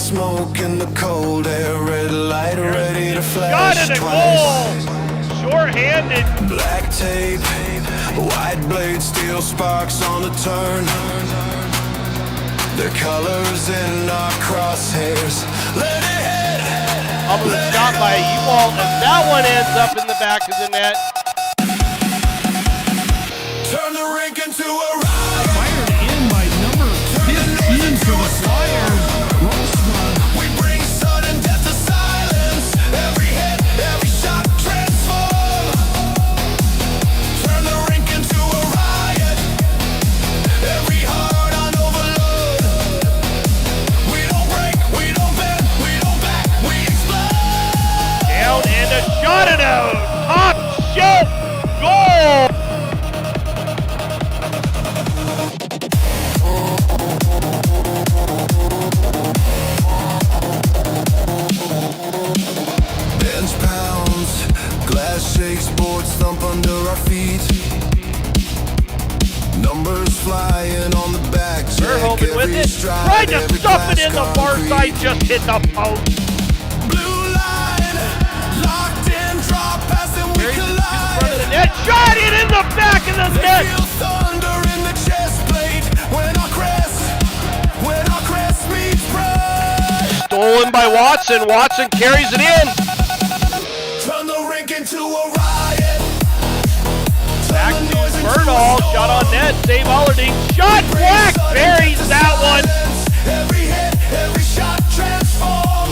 smoke in the cold air, red light ready to flash. Got it, a goal! Short-handed. Black tape, white blade, steel sparks on the turn. The colors in our crosshairs. Let it hit. Almost shot by U-Wall, and that one ends up in the back of the net. Turn the rink into a riot. Fired in by number 15 for the Flyers. We bring sudden death to silence. Every hit, every shot transform. Turn the rink into a riot. Every heart on overload. We don't break, we don't bend, we don't back, we explode. Down and a shot it out. Top shelf goal. Bench pounds, glass shakes, boards thump under our feet. Numbers flying on the back. Verhoeven with it. Tried to stuff it in the far side, just hit the post. Blue line, locked in, draw pass and we collide. Net shot it in the back of the net. Feel thunder in the chest plate when our crest meets pride. Stolen by Watson. Watson carries it in. Turn the rink into a riot. Back to Bernal. Shot on net. Save Allerding. Shot black. Buries that one. Every hit, every shot transform.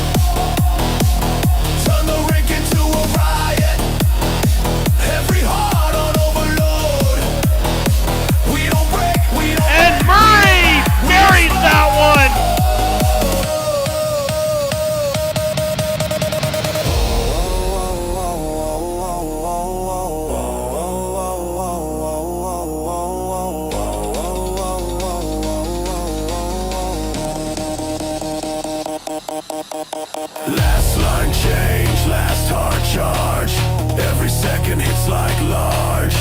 Turn the rink into a riot. Every heart on overload. We don't break, we don't. And Murray buries that one. Last line change, last hard charge. Every second hits like large.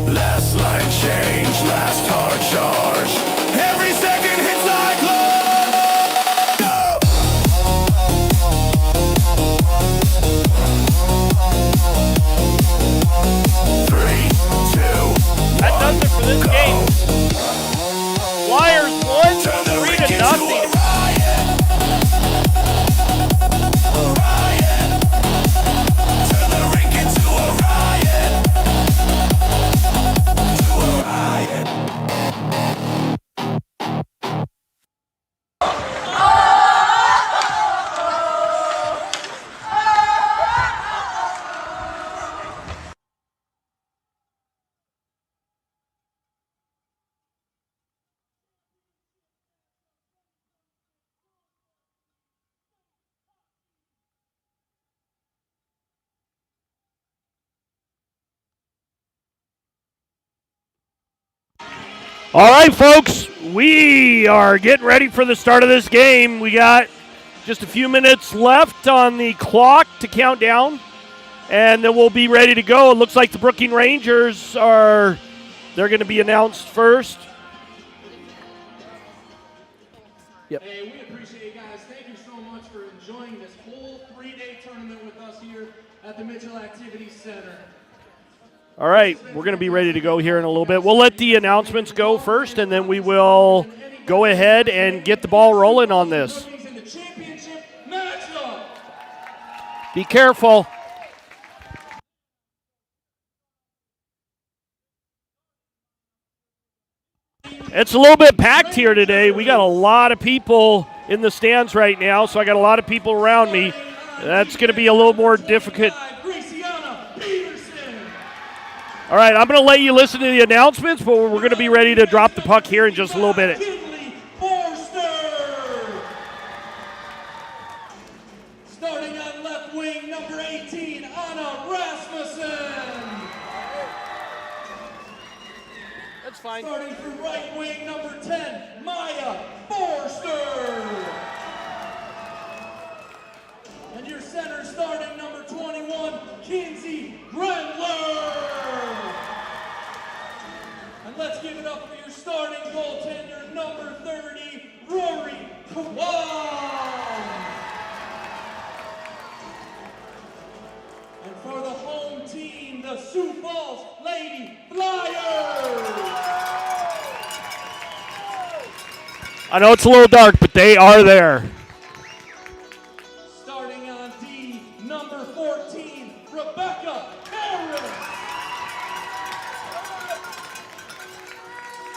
Last line change, last hard charge. Every second hits like large. 3, 2. That does it for this game. Flyers won 3-0. All right, folks, we are getting ready for the start of this game. We got just a few minutes left on the clock to count down, and then we'll be ready to go. It looks like the Brooking Rangers they're going to be announced first. Yep. Hey, we appreciate you guys. Thank you so much for enjoying this whole 3-day tournament with us here at the Mitchell Activity Center. All right, we're going to be ready to go here in a little bit. We'll let the announcements go first, and then we will go ahead and get the ball rolling on this. Be careful. It's a little bit packed here today. We got a lot of people in the stands right now, so I got a lot of people around me. That's going to be a little more difficult. All right, I'm going to let you listen to the announcements, but we're going to be ready to drop the puck here in just a little bit. Starting on left wing, number 18, Anna Rasmussen. That's fine. Starting from right wing, number 10, Maya Forster. And your center starting number 21, Kinsey Grendler. And let's give it up for your starting goaltender, number 30, Rory Kawhi. Sioux Falls Lady Flyers. I know it's a little dark, but they are there. Starting on D, number 14, Rebecca Harris.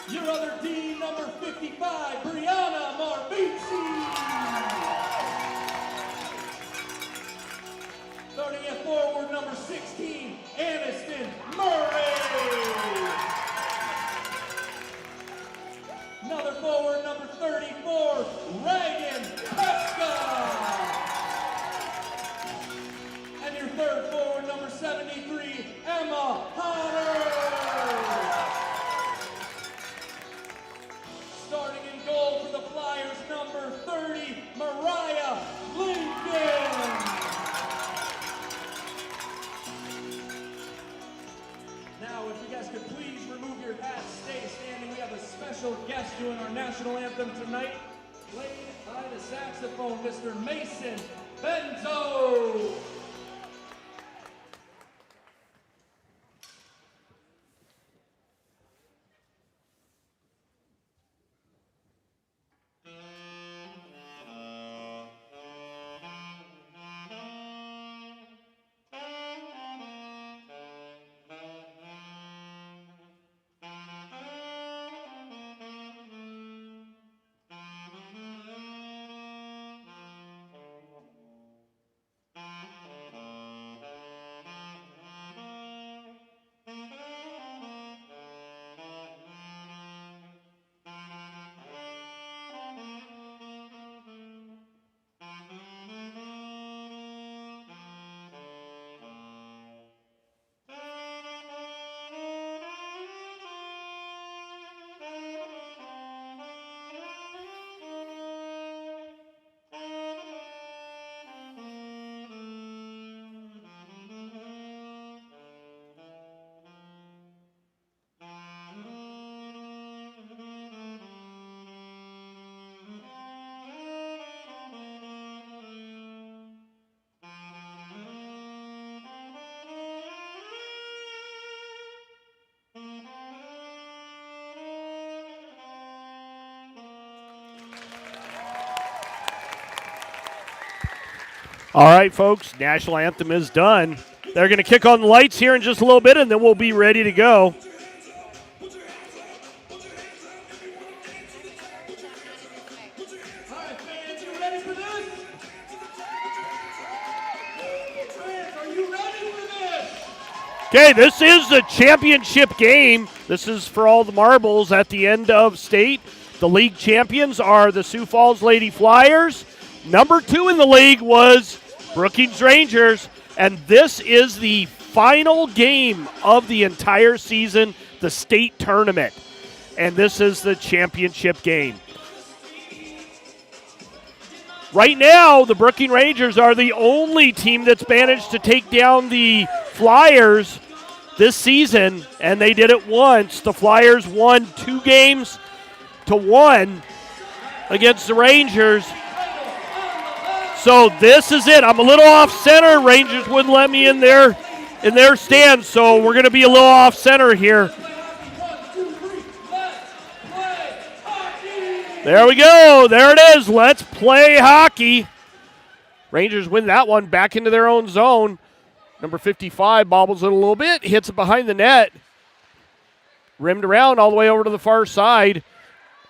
Your other D, number 55, Brianna Marvizzi. Starting at forward, number 16, Aniston Murray. Another forward, number 34, Reagan Pesca. And your third forward, number 73, Emma Hunter. Starting in goal for the Flyers, number 30, Mariah Lincoln. Now, if you guys could please remove your hats, stay standing. We have a special guest doing our national anthem tonight, played by the saxophone, Mr. Mason Benzo. All right, folks, national anthem is done. They're going to kick on the lights here in just a little bit, and then we'll be ready to go. All right, fans, you ready for this? Fans, are you ready for this? Okay, this is the championship game. This is for all the marbles at the end of state. The league champions are the Sioux Falls Lady Flyers. Number 2 in the league was Brookings Rangers, and this is the final game of the entire season, the state tournament, and this is the championship game. Right now, the Brooking Rangers are the only team that's managed to take down the Flyers this season, and they did it once. The Flyers won 2-1 against the Rangers. So this is it. I'm a little off center. Rangers wouldn't let me in their stand, so we're going to be a little off center here. There we go. There it is. Let's play hockey. Rangers win that one back into their own zone. Number 55 bobbles it a little bit, hits it behind the net. Rimmed around all the way over to the far side.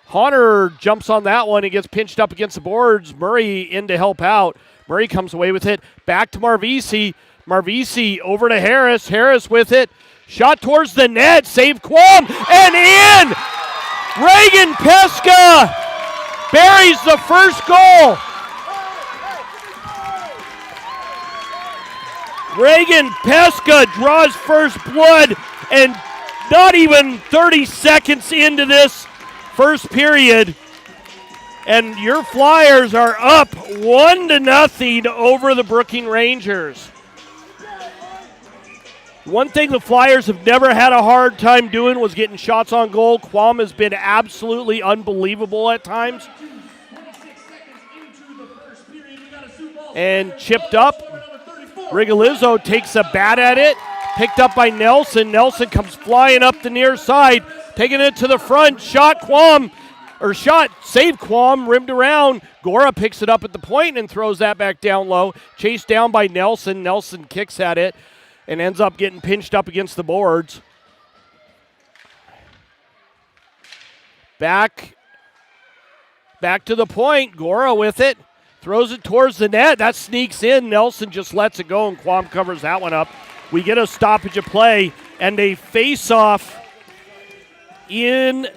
Hunter jumps on that one and gets pinched up against the boards. Murray in to help out. Murray comes away with it. Back to Marvisi. Marvisi over to Harris. Harris with it. Shot towards the net. Save Quam. And in! Reagan Pesca buries the first goal. Reagan Pesca draws first blood, and not even 30 seconds into this first period, and your Flyers are up 1-0 over the Brooking Rangers. One thing the Flyers have never had a hard time doing was getting shots on goal. Quam has been absolutely unbelievable at times. And chipped up. Rigolizzo takes a bat at it. picked up by Nelson. Nelson comes flying up the near side, taking it to the front. Shot, save Quam, rimmed around. Gora picks it up at the point and throws that back down low. Chased down by Nelson. Nelson kicks at it and ends up getting pinched up against the boards. Back to the point. Gora with it. Throws it towards the net. That sneaks in. Nelson just lets it go, and Quam covers that one up. We get a stoppage of play and a face-off in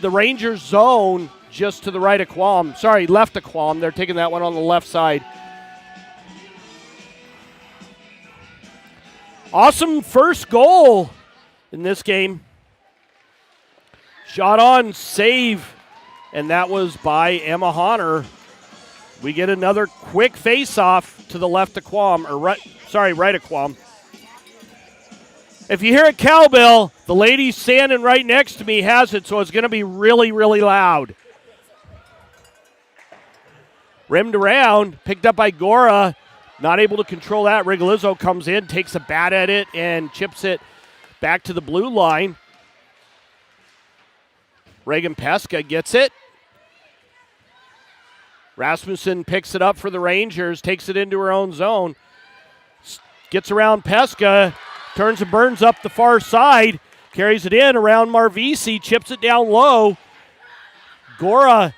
the Rangers zone just to the right of Quam. Sorry, left of Quam. They're taking that one on the left side. Awesome first goal in this game. Shot on, save, and that was by Emma Honor. We get another quick face-off to the left of Quam, right of Quam. If you hear a cowbell, the lady standing right next to me has it, so it's going to be really, really loud. Rimmed around, picked up by Gora. Not able to control that. Rigolizzo comes in, takes a bat at it, and chips it back to the blue line. Reagan Pesca gets it. Rasmussen picks it up for the Rangers, takes it into her own zone. Gets around Pesca, turns and burns up the far side, carries it in around Marvisi, chips it down low. Gora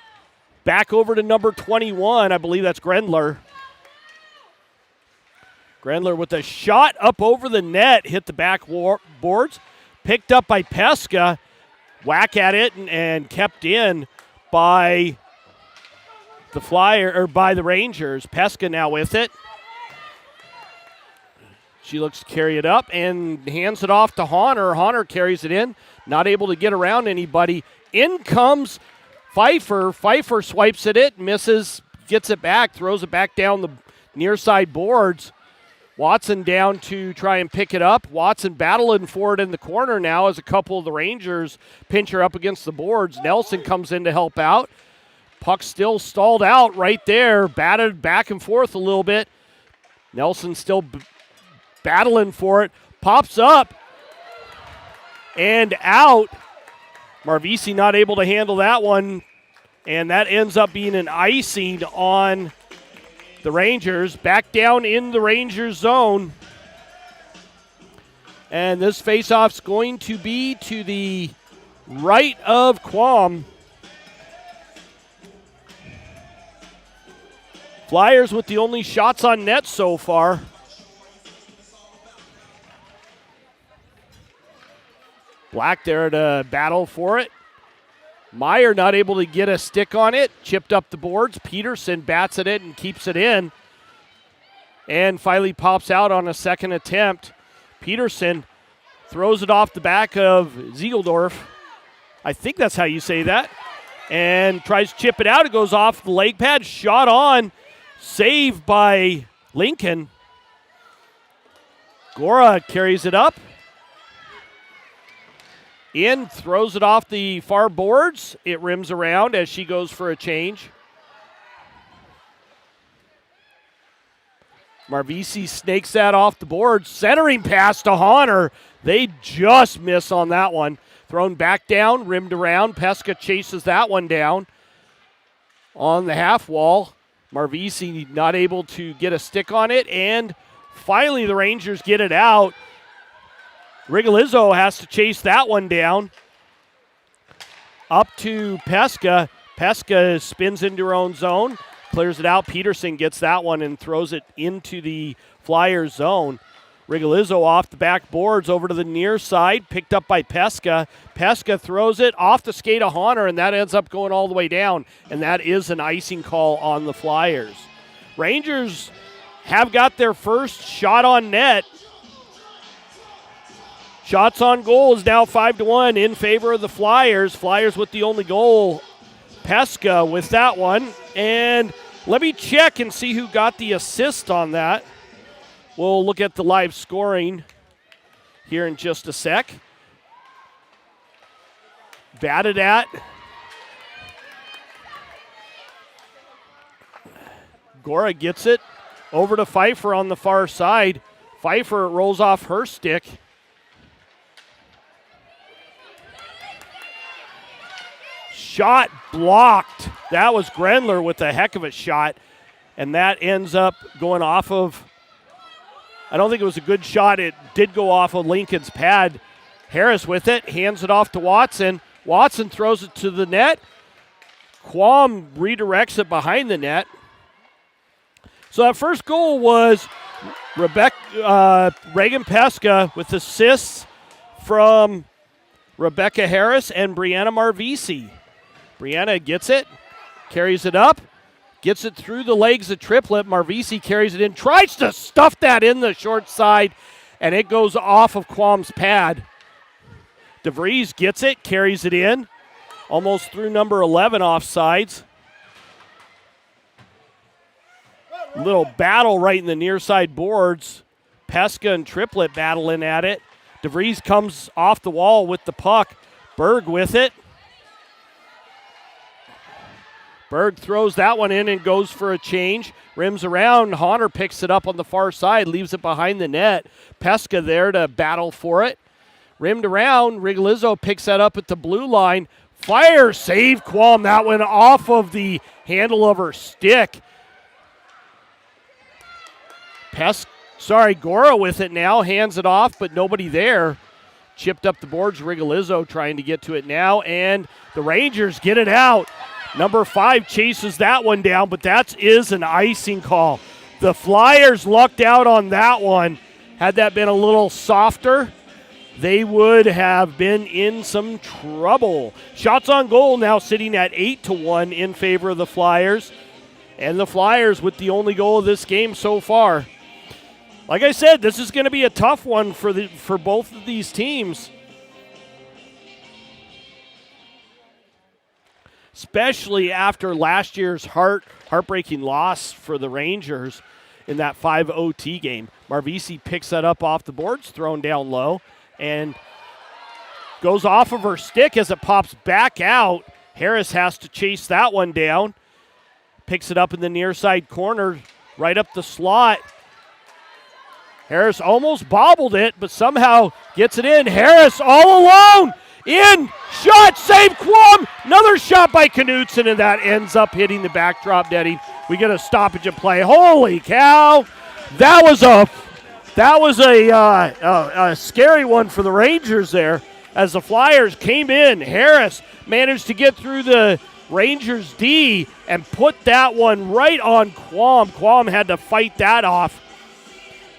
back over to number 21. I believe that's Grendler. Grendler with a shot up over the net, hit the back boards. Picked up by Pesca, whack at it and kept in by the Rangers. Pesca now with it. She looks to carry it up and hands it off to Honor. Honor carries it in, not able to get around anybody. In comes Pfeiffer. Pfeiffer swipes at it, misses, gets it back, throws it back down the near side boards. Watson down to try and pick it up. Watson battling for it in the corner now as a couple of the Rangers pinch her up against the boards. Nelson comes in to help out. Puck still stalled out right there, batted back and forth a little bit. Nelson still battling for it. Pops up and out. Marvisi not able to handle that one, and that ends up being an icing on the Rangers. Back down in the Rangers zone. And this faceoff's going to be to the right of Quam. Flyers with the only shots on net so far. Black there to battle for it. Meyer not able to get a stick on it. Chipped up the boards. Peterson bats at it and keeps it in. And finally pops out on a second attempt. Peterson throws it off the back of Ziegeldorf. I think that's how you say that. And tries to chip it out. It goes off the leg pad. Shot on. Save by Lincoln. Gora carries it up. In, throws it off the far boards. It rims around as she goes for a change. Marvisi snakes that off the board. Centering pass to Honor. They just miss on that one. Thrown back down, rimmed around. Pesca chases that one down on the half wall. Marvisi not able to get a stick on it. And finally the Rangers get it out. Rigolizzo has to chase that one down. Up to Pesca. Pesca spins into her own zone. Clears it out. Peterson gets that one and throws it into the Flyers zone. Rigolizzo off the back boards over to the near side. Picked up by Pesca. Pesca throws it off the skate of Honor, and that ends up going all the way down. And that is an icing call on the Flyers. Rangers have got their first shot on net. Shots on goal is now 5-1 in favor of the Flyers. Flyers with the only goal. Pesca with that one. And let me check and see who got the assist on that. We'll look at the live scoring here in just a sec. Batted at. Gora gets it over to Pfeiffer on the far side. Pfeiffer rolls off her stick. Shot blocked. That was Grendler with a heck of a shot. And that ends up going off of, I don't think it was a good shot. It did go off of Lincoln's pad. Harris with it, hands it off to Watson. Watson throws it to the net. Quam redirects it behind the net. So that first goal was Reagan Pesca with assists from Rebecca Harris and Brianna Marvisi. Brianna gets it, carries it up, gets it through the legs of Triplet. Marvisi carries it in, tries to stuff that in the short side, and it goes off of Quam's pad. DeVries gets it, carries it in, almost through number 11 offsides. Little battle right in the near side boards. Pesca and Triplet battling at it. DeVries comes off the wall with the puck. Berg with it. Berg throws that one in and goes for a change. Rims around. Honor picks it up on the far side, leaves it behind the net. Pesca there to battle for it. Rimmed around. Rigolizzo picks that up at the blue line. Fire save Quam. That went off of the handle of her stick. Gora with it now. Hands it off, but nobody there. Chipped up the boards. Rigolizzo trying to get to it now, and the Rangers get it out. Number 5 chases that one down, but that is an icing call. The Flyers lucked out on that one. Had that been a little softer, they would have been in some trouble. Shots on goal now sitting at 8-1 in favor of the Flyers. And the Flyers with the only goal of this game so far. Like I said, this is going to be a tough one for both of these teams. Especially after last year's heartbreaking loss for the Rangers in that 5 OT game. Marvisi picks that up off the boards, thrown down low, and goes off of her stick as it pops back out. Harris has to chase that one down. Picks it up in the near side corner, right up the slot. Harris almost bobbled it, but somehow gets it in. Harris all alone. In. Shot. Save Quam. Another shot by Knutson, and that ends up hitting the backdrop netting. We get a stoppage of play. Holy cow. That was a scary one for the Rangers there as the Flyers came in. Harris managed to get through the Rangers D and put that one right on Quam. Quam had to fight that off.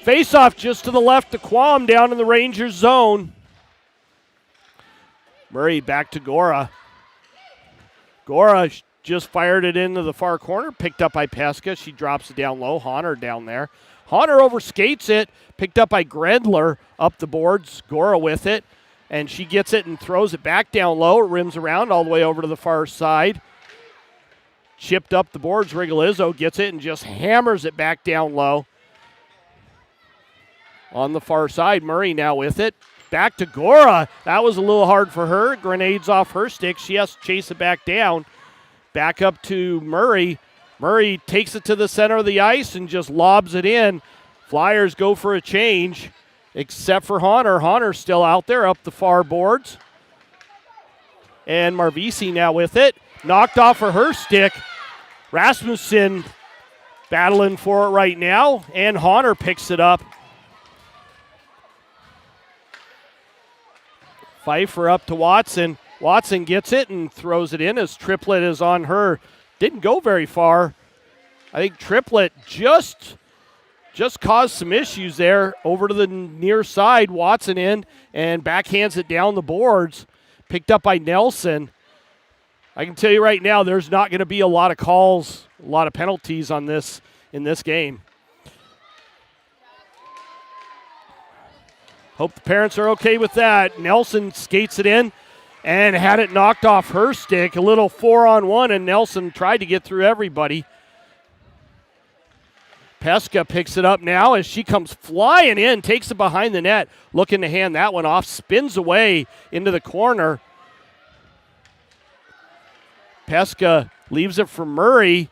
Face-off just to the left of Quam down in the Rangers zone. Murray back to Gora. Gora just fired it into the far corner, picked up by Pesca. She drops it down low. Honor down there. Honor overskates it, picked up by Grendler up the boards. Gora with it, and she gets it and throws it back down low. It rims around all the way over to the far side. Chipped up the boards. Rigolizzo gets it and just hammers it back down low. On the far side, Murray now with it. Back to Gora. That was a little hard for her. Grenades off her stick. She has to chase it back down. Back up to Murray. Murray takes it to the center of the ice and just lobs it in. Flyers go for a change, except for Honor. Honor's still out there up the far boards. And Marvisi now with it. Knocked off of her stick. Rasmussen battling for it right now, and Honor picks it up. Pfeiffer up to Watson. Watson gets it and throws it in as Triplet is on her. Didn't go very far. I think Triplet just caused some issues there. Over to the near side, Watson in and backhands it down the boards. Picked up by Nelson. I can tell you right now, there's not going to be a lot of calls, a lot of penalties on this in this game. Hope the parents are okay with that. Nelson skates it in and had it knocked off her stick. A little 4-on-1, and Nelson tried to get through everybody. Pesca picks it up now as she comes flying in, takes it behind the net, looking to hand that one off, spins away into the corner. Pesca leaves it for Murray.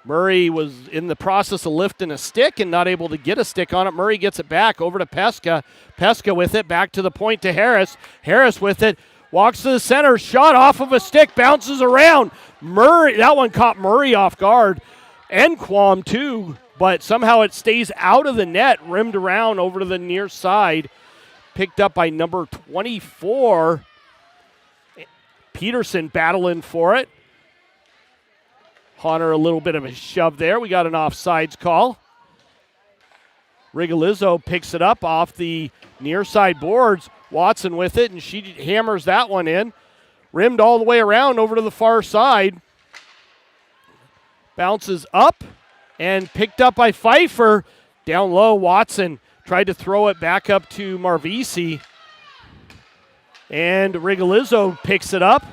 Murray was in the process of lifting a stick and not able to get a stick on it. Murray gets it back over to Pesca. Pesca with it, back to the point to Harris. Harris with it, walks to the center, shot off of a stick, bounces around. Murray, that one caught Murray off guard, and Quam too, but somehow it stays out of the net, rimmed around over to the near side. Picked up by number 24. Peterson battling for it. Hunter a little bit of a shove there. We got an offsides call. Rigolizzo picks it up off the near side boards. Watson with it, and she hammers that one in. Rimmed all the way around over to the far side. Bounces up and picked up by Pfeiffer. Down low, Watson tried to throw it back up to Marvisi. And Rigolizzo picks it up.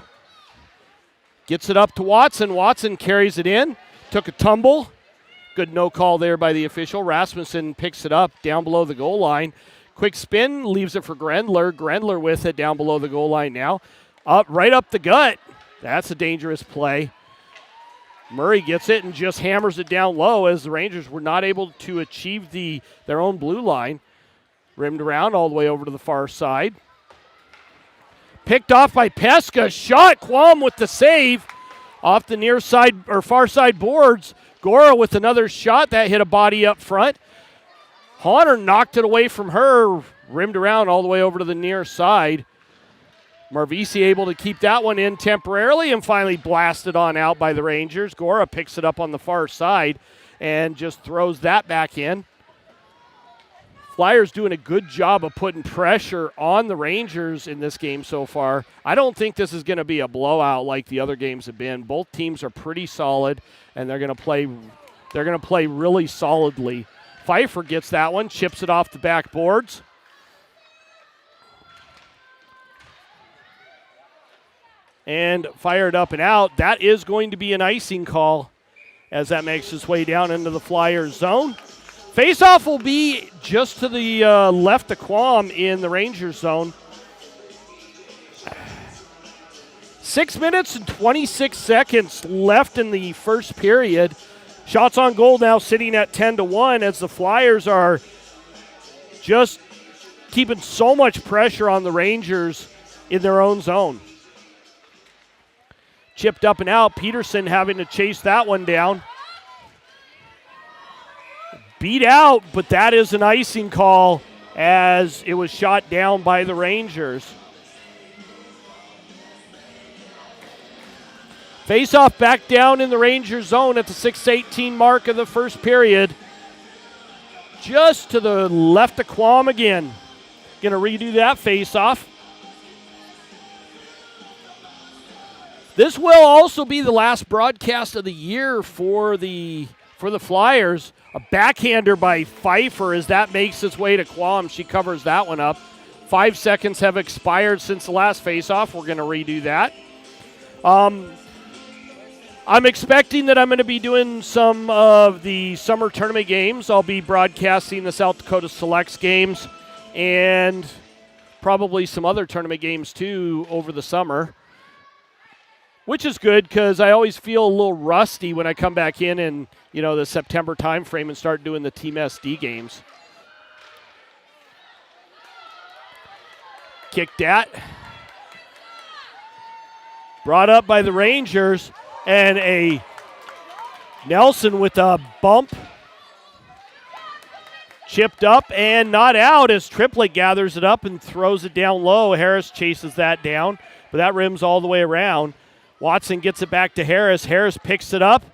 Gets it up to Watson. Watson carries it in. Took a tumble. Good no call there by the official. Rasmussen picks it up down below the goal line. Quick spin, leaves it for Grendler. Grendler with it down below the goal line now. Right up the gut. That's a dangerous play. Murray gets it and just hammers it down low as the Rangers were not able to achieve their own blue line. Rimmed around all the way over to the far side. Picked off by Pesca. Shot. Quam with the save off the near side or far side boards. Gora with another shot that hit a body up front. Hunter knocked it away from her. Rimmed around all the way over to the near side. Marvisi able to keep that one in temporarily and finally blasted on out by the Rangers. Gora picks it up on the far side and just throws that back in. Flyers doing a good job of putting pressure on the Rangers in this game so far. I don't think this is going to be a blowout like the other games have been. Both teams are pretty solid, and they're going to play really solidly. Pfeiffer gets that one, chips it off the backboards. And fired up and out. That is going to be an icing call as that makes its way down into the Flyers zone. Face-off will be just to the left of Quam in the Rangers zone. 6 minutes and 26 seconds left in the first period. Shots on goal now sitting at 10-1 as the Flyers are just keeping so much pressure on the Rangers in their own zone. Chipped up and out. Peterson having to chase that one down. Beat out, but that is an icing call as it was shot down by the Rangers. Face-off back down in the Rangers zone at the 6:18 mark of the first period. Just to the left of Quam again. Going to redo that face-off. This will also be the last broadcast of the year for the Flyers. A backhander by Pfeiffer as that makes its way to Quam. She covers that one up. 5 seconds have expired since the last faceoff. We're going to redo that. I'm expecting that I'm going to be doing some of the summer tournament games. I'll be broadcasting the South Dakota Selects games and probably some other tournament games too over the summer, which is good because I always feel a little rusty when I come back in the September time frame and start doing the Team SD games. Kicked that. Brought up by the Rangers, and a Nelson with a bump. Chipped up and not out as Triplett gathers it up and throws it down low. Harris chases that down, but that rims all the way around. Watson gets it back to Harris. Harris picks it up.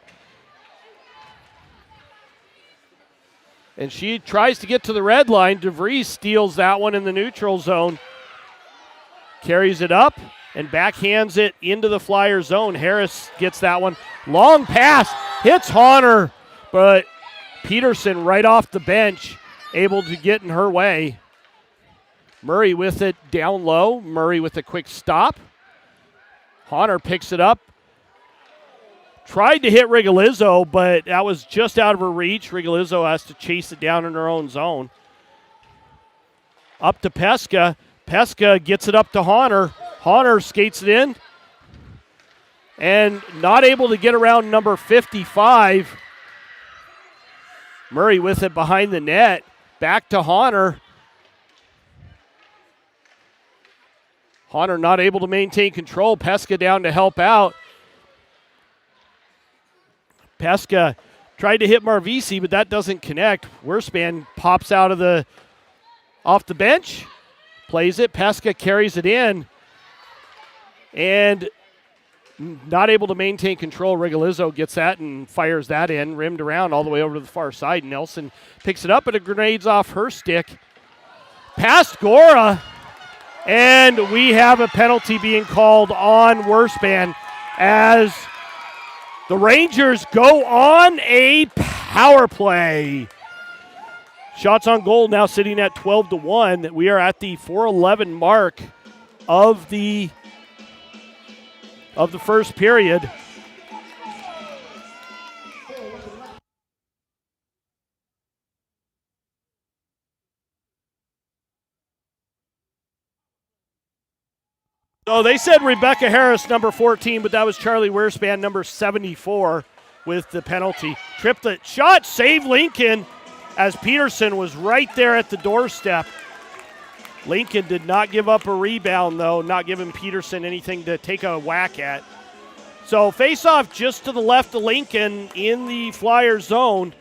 And she tries to get to the red line. DeVries steals that one in the neutral zone. Carries it up and backhands it into the Flyer zone. Harris gets that one. Long pass. Hits Honor. But Peterson right off the bench able to get in her way. Murray with it down low. Murray with a quick stop. Honor picks it up. Tried to hit Rigolizzo, but that was just out of her reach. Rigolizzo has to chase it down in her own zone. Up to Pesca. Pesca gets it up to Honor. Honor skates it in. And not able to get around number 55. Murray with it behind the net. Back to Honor. Honor not able to maintain control. Pesca down to help out. Pesca tried to hit Marvisi, but that doesn't connect. Wirspan pops out of off the bench, plays it. Pesca carries it in, and not able to maintain control. Rigolizzo gets that and fires that in, rimmed around all the way over to the far side. Nelson picks it up, but it grenades off her stick. Past Gora, and we have a penalty being called on Wirspan as the Rangers go on a power play. Shots on goal now sitting at 12-1. We are at the 4:11 mark of the first period. So they said Rebecca Harris, number 14, but that was Charlie Wirspan, number 74, with the penalty. Triplet shot, save Lincoln, as Peterson was right there at the doorstep. Lincoln did not give up a rebound, though, not giving Peterson anything to take a whack at. So face-off just to the left of Lincoln in the Flyer zone.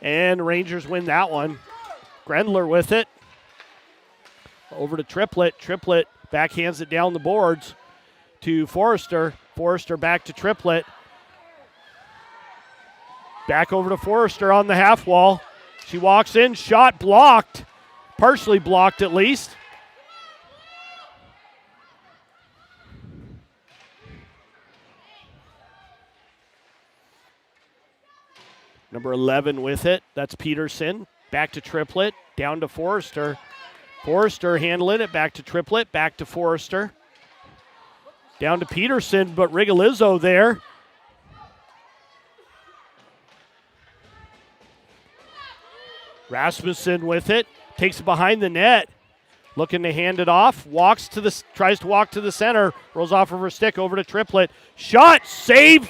And Rangers win that one. Grendler with it. Over to Triplet. Triplet backhands it down the boards to Forrester. Forrester back to Triplet. Back over to Forrester on the half wall. She walks in, shot blocked. Partially blocked at least. Number 11 with it. That's Peterson. Back to Triplet, down to Forrester. Forrester handling it, back to Triplet, back to Forrester. Down to Peterson, but Rigolizzo there. Rasmussen with it, takes it behind the net. Looking to hand it off, tries to walk to the center, rolls off of her stick over to Triplet. Shot, saved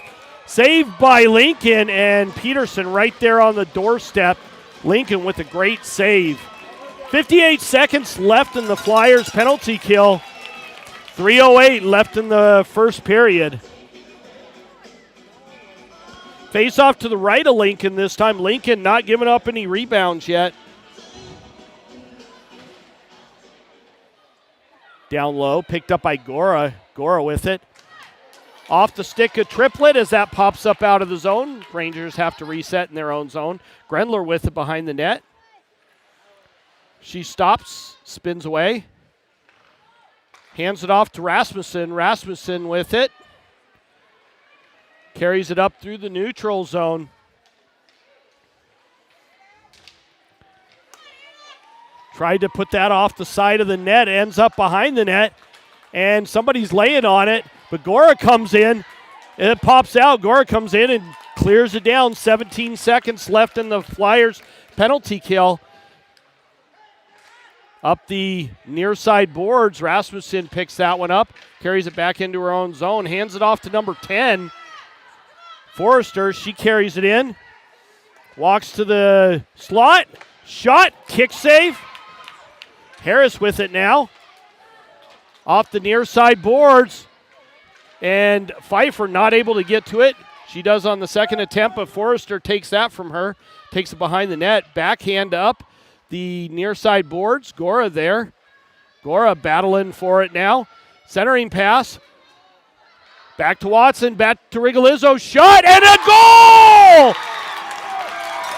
by Lincoln, and Peterson right there on the doorstep. Lincoln with a great save. 58 seconds left in the Flyers penalty kill. 3:08 left in the first period. Face off to the right of Lincoln this time. Lincoln not giving up any rebounds yet. Down low, picked up by Gora. Gora with it. Off the stick of Triplet as that pops up out of the zone. Rangers have to reset in their own zone. Grendler with it behind the net. She stops, spins away. Hands it off to Rasmussen. Rasmussen with it. Carries it up through the neutral zone. Tried to put that off the side of the net. Ends up behind the net. And somebody's laying on it. But Gora comes in, and it pops out. Gora comes in and clears it down. 17 seconds left in the Flyers penalty kill. Up the near side boards, Rasmussen picks that one up, carries it back into her own zone, hands it off to number 10. Forrester, she carries it in, walks to the slot, shot, kick save. Harris with it now. Off the near side boards. And Pfeiffer not able to get to it. She does on the second attempt, but Forrester takes that from her. Takes it behind the net. Backhand up the near side boards. Gora there. Gora battling for it now. Centering pass. Back to Watson. Back to Rigolizzo. Shot and a goal!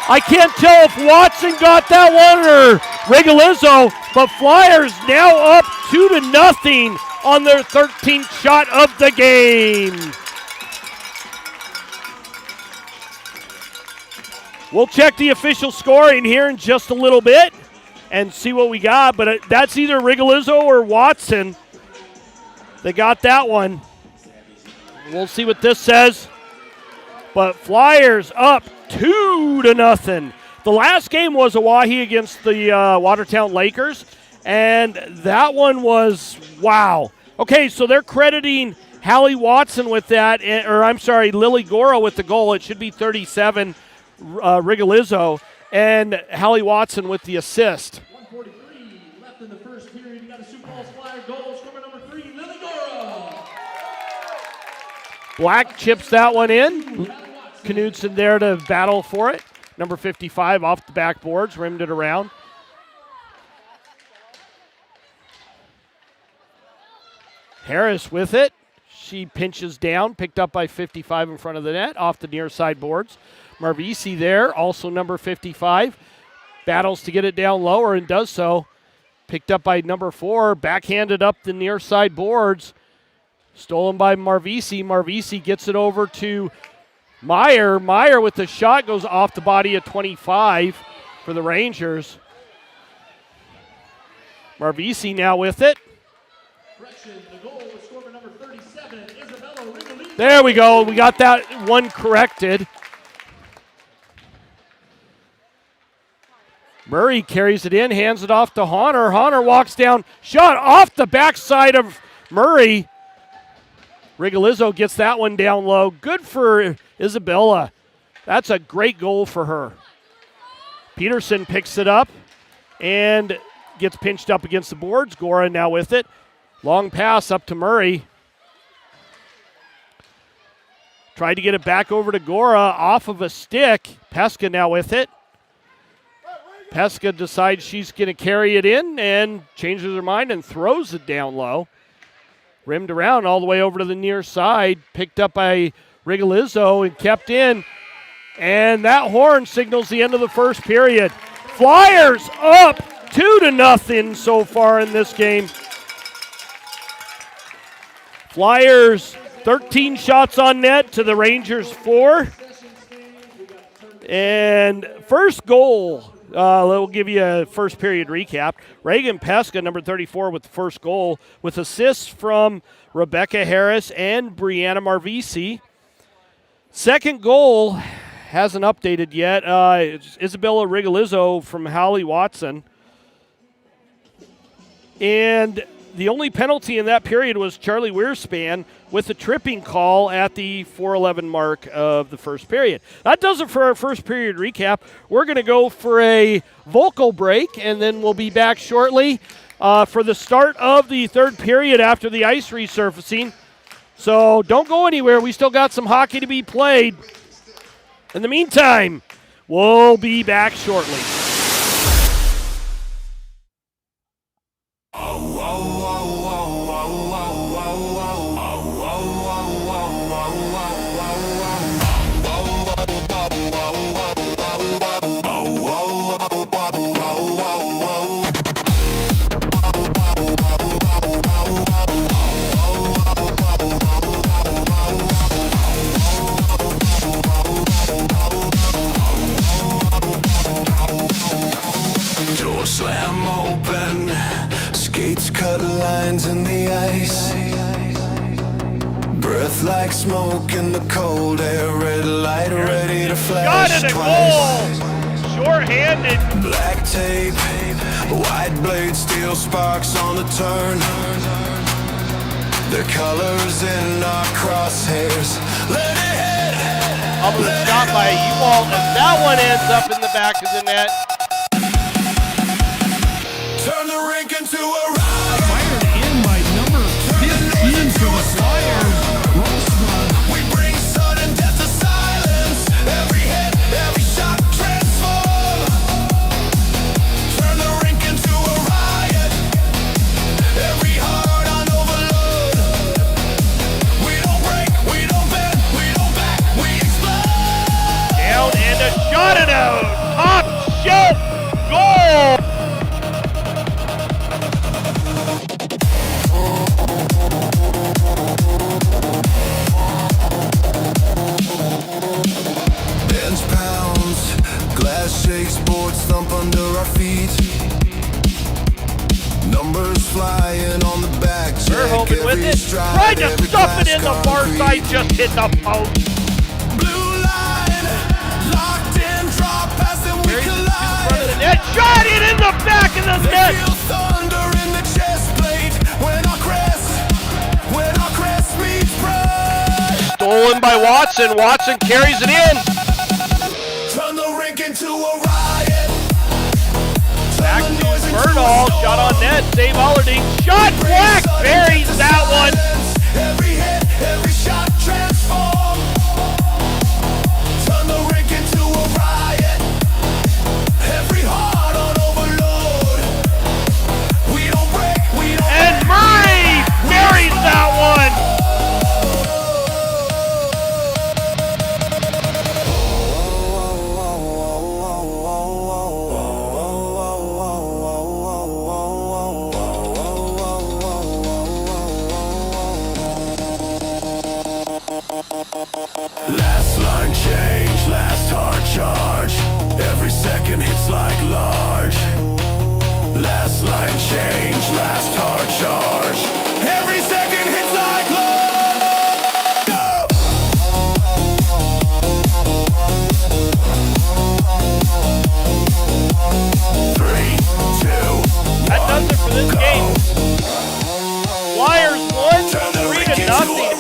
I can't tell if Watson got that one or Rigolizzo, but Flyers now up 2-0 on their 13th shot of the game. We'll check the official scoring here in just a little bit and see what we got, but that's either Rigolizzo or Watson. They got that one. We'll see what this says. But Flyers up 2-0. The last game was Oahe against the Watertown Lakers, and that one was, wow. Okay, so they're crediting Hallie Watson with that, or I'm sorry, Lily Gora with the goal. It should be 37, Rigolizzo, and Hallie Watson with the assist. 1:43 left in the first period. You got a Sioux Falls Flyer goal. Scorer number 3, Lily Gora. Black chips that one in. Knudsen there to battle for it. Number 55 off the backboards, rimmed it around. Harris with it. She pinches down, picked up by 55 in front of the net, off the near side boards. Marvisi there, also number 55. Battles to get it down lower and does so. Picked up by number 4, backhanded up the near side boards. Stolen by Marvisi. Marvisi gets it over to Meyer. Meyer with the shot goes off the body of 25 for the Rangers. Marvisi now with it. The goal was scorer number 37, Isabella Rigolizzo. There we go. We got that one corrected. Murray carries it in, hands it off to Honor. Honor walks down, shot off the backside of Murray. Rigolizzo gets that one down low. Good for Isabella. That's a great goal for her. Peterson picks it up and gets pinched up against the boards. Gora now with it. Long pass up to Murray. Tried to get it back over to Gora off of a stick. Pesca now with it. Pesca decides she's going to carry it in and changes her mind and throws it down low. Rimmed around all the way over to the near side. Picked up by Rigolizzo and kept in. And that horn signals the end of the first period. Flyers up 2-0 so far in this game. Flyers 13 shots on net to the Rangers 4. And first goal, we'll give you a first period recap. Reagan Pesca, number 34, with the first goal, with assists from Rebecca Harris and Brianna Marvisi. Second goal hasn't updated yet. It's Isabella Rigolizzo from Hallie Watson. And the only penalty in that period was Charlie Weerspan with a tripping call at the 4:11 mark of the first period. That does it for our first period recap. We're going to go for a vocal break, and then we'll be back shortly for the start of the third period after the ice resurfacing. So don't go anywhere. We still got some hockey to be played. In the meantime, we'll be back shortly. Door slam open, skates cut lines in the ice. Breath like smoke in the cold air, red light ready to flash Got it, a twice. goal! Short-handed. Black tape, white blade, steel sparks on the turn. The colors in our crosshairs. Let it hit. Almost shot by Ewald, and that one ends up in the back of the net. Turn the rink into a riot. Fired in by number 15 for the Flyers. We bring sudden death to silence. Every hit, every shot transform. Turn the rink into a riot. Every heart on overload. We don't break, we don't bend, we don't back, we explode. Down and a shot it out. Top shelf goal. Bench pounds, glass shakes, boards thump under our feet. Numbers flying on the back. Verhoeven with it. Tried to stuff it in the far side, just hit the post. Blue line, locked in, drop pass and we Front of the collide. net, shot it in the back of the They net. feel thunder in the chest plate when our crest meets Stolen by Watson. Watson carries it in. Turn the rink into a riot. Back to Bernal. Shot on net. Save Allerding. Shot blocked. Buries that one. Every hit, every shot transform. Turn the rink into a riot. Every heart on overload. We don't break, we don't And Murray buries that one. Last line change, last hard charge. Every second hits like large. Last line change, last hard charge. Every second hits like large. Three, two. That does it for this game. Flyers won 3-0.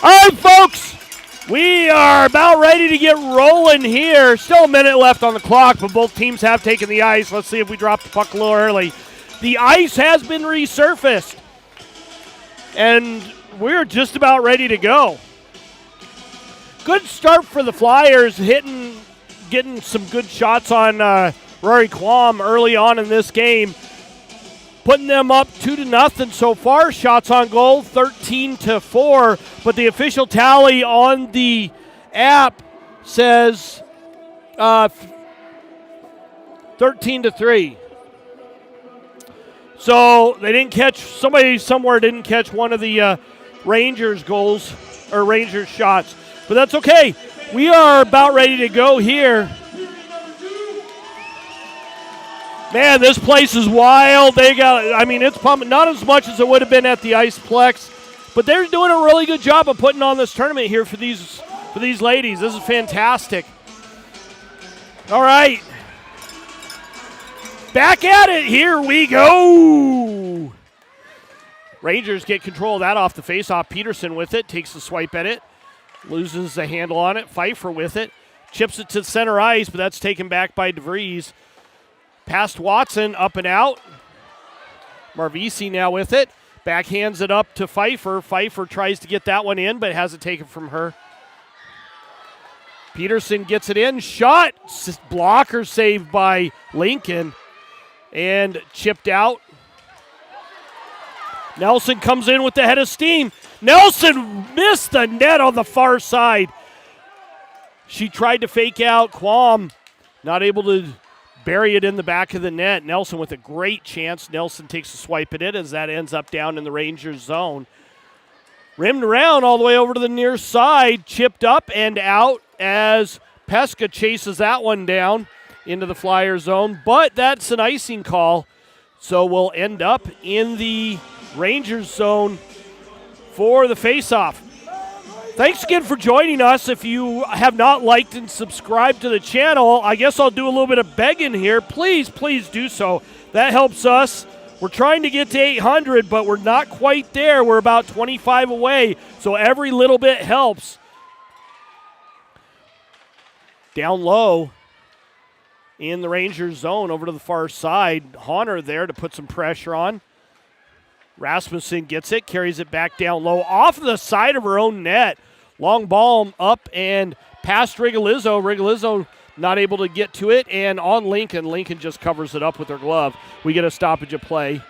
All right, folks, we are about ready to get rolling here. Still a minute left on the clock, but both teams have taken the ice. Let's see if we drop the puck a little early. The ice has been resurfaced, and we're just about ready to go. Good start for the Flyers, getting some good shots on Rory Quam early on in this game, putting them up 2-0 so far. Shots on goal, 13-4. But the official tally on the app says 13-3. So they didn't catch, somebody somewhere didn't catch one of the Rangers goals or Rangers shots. But that's okay. We are about ready to go here. Man, this place is wild. It's pumping. Not as much as it would have been at the Iceplex, but they're doing a really good job of putting on this tournament here for these ladies. This is fantastic. All right. Back at it. Here we go. Rangers get control of that off the faceoff. Peterson with it. Takes the swipe at it. Loses the handle on it. Pfeiffer with it. Chips it to center ice, but that's taken back by DeVries. Past Watson, up and out. Marvisi now with it. Backhands it up to Pfeiffer. Pfeiffer tries to get that one in, but has it taken from her. Peterson gets it in. Shot. Blocker saved by Lincoln. And chipped out. Nelson comes in with the head of steam. Nelson missed the net on the far side. She tried to fake out. Quam not able to bury it in the back of the net. Nelson with a great chance. Nelson takes a swipe at it as that ends up down in the Rangers zone. Rimmed around all the way over to the near side. Chipped up and out as Pesca chases that one down into the Flyer zone. But that's an icing call. So we'll end up in the Rangers zone for the faceoff. Thanks again for joining us. If you have not liked and subscribed to the channel, I guess I'll do a little bit of begging here. Please do so. That helps us. We're trying to get to 800, but we're not quite there. We're about 25 away, so every little bit helps. Down low in the Rangers zone over to the far side. Honor there to put some pressure on. Rasmussen gets it, carries it back down low off the side of her own net. Long ball up and past Rigolizzo. Rigolizzo not able to get to it, and on Lincoln. Lincoln just covers it up with her glove. We get a stoppage of play.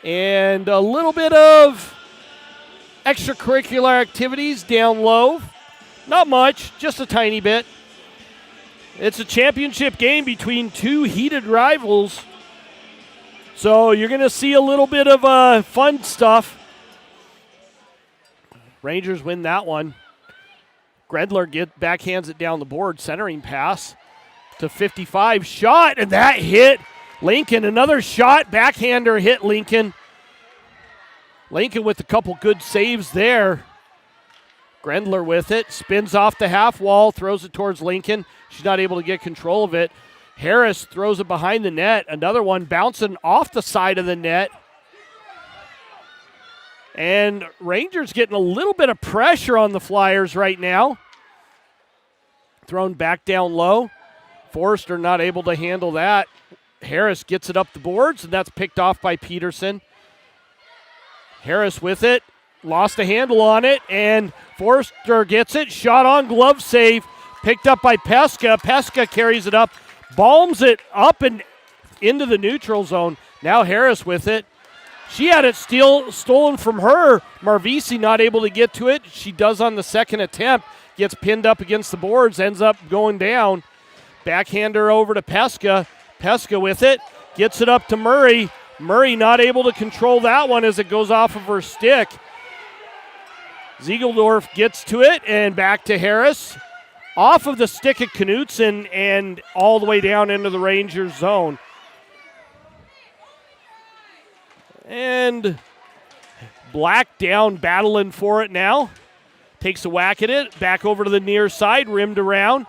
And a little bit of extracurricular activities down low. Not much, just a tiny bit. It's a championship game between two heated rivals. So you're going to see a little bit of fun stuff. Rangers win that one. Gredler backhands it down the board. Centering pass to 55. Shot, and that hit Lincoln. Another shot. Backhander hit Lincoln. Lincoln with a couple good saves there. Grendler with it. Spins off the half wall. Throws it towards Lincoln. She's not able to get control of it. Harris throws it behind the net. Another one bouncing off the side of the net. And Rangers getting a little bit of pressure on the Flyers right now. Thrown back down low. Forrester not able to handle that. Harris gets it up the boards, and that's picked off by Peterson. Harris with it. Lost a handle on it, and Forrester gets it. Shot on, glove save. Picked up by Pesca. Pesca carries it up. Balms it up and into the neutral zone. Now Harris with it. She had it stolen from her. Marvisi not able to get to it. She does on the second attempt. Gets pinned up against the boards. Ends up going down. Backhander over to Pesca. Pesca with it. Gets it up to Murray. Murray not able to control that one as it goes off of her stick. Ziegeldorf gets to it and back to Harris. Off of the stick of Knutson and all the way down into the Rangers zone. And Black down, battling for it now. Takes a whack at it. Back over to the near side, rimmed around.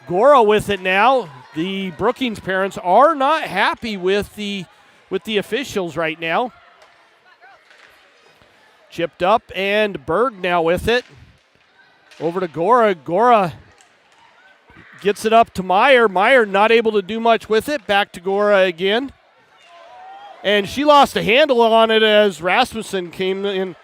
Gora with it now. The Brookings parents are not happy with the officials right now. Chipped up, and Berg now with it. Over to Gora. Gora gets it up to Meyer. Meyer not able to do much with it. Back to Gora again. And she lost a handle on it as Rasmussen came in.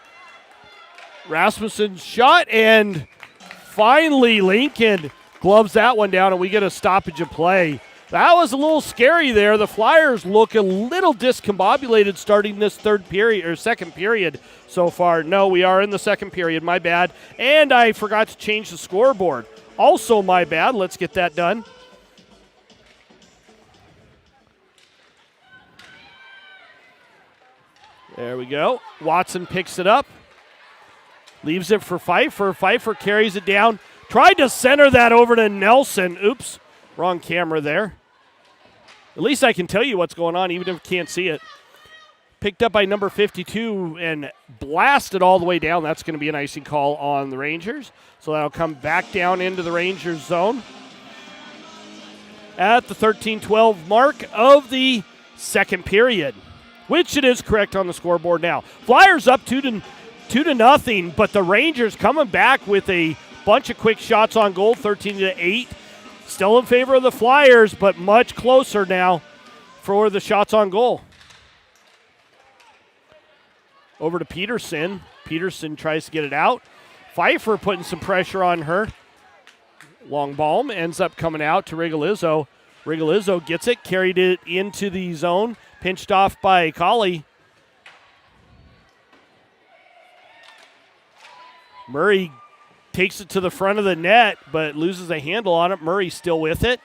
Rasmussen's shot, and finally Lincoln gloves that one down, and we get a stoppage of play. That was a little scary there. The Flyers look a little discombobulated starting this second period so far. No, we are in the second period. My bad. And I forgot to change the scoreboard. Also my bad. Let's get that done. There we go. Watson picks it up. Leaves it for Pfeiffer. Pfeiffer carries it down. Tried to center that over to Nelson. Oops. Wrong camera there. At least I can tell you what's going on, even if you can't see it. Picked up by number 52 and blasted all the way down. That's going to be an icing call on the Rangers. So that'll come back down into the Rangers zone at the 13-12 mark of the second period, which it is correct on the scoreboard now. Flyers up 2-0, but the Rangers coming back with a bunch of quick shots on goal, 13-8. Still in favor of the Flyers, but much closer now for the shots on goal. Over to Peterson. Peterson tries to get it out. Pfeiffer putting some pressure on her. Long ball ends up coming out to Rigolizzo. Rigolizzo gets it, carried it into the zone, pinched off by Colley. Murray takes it to the front of the net, but loses a handle on it. Murray still with it.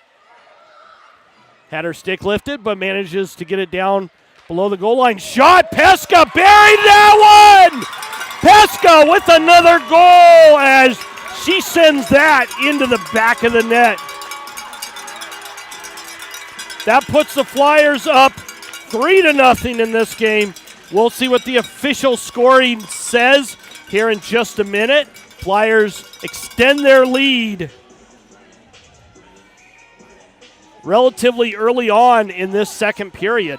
Had her stick lifted, but manages to get it down below the goal line. Shot, Pesca buried that one! Pesca with another goal as she sends that into the back of the net. That puts the Flyers up 3-0 in this game. We'll see what the official scoring says here in just a minute. Flyers extend their lead relatively early on in this second period.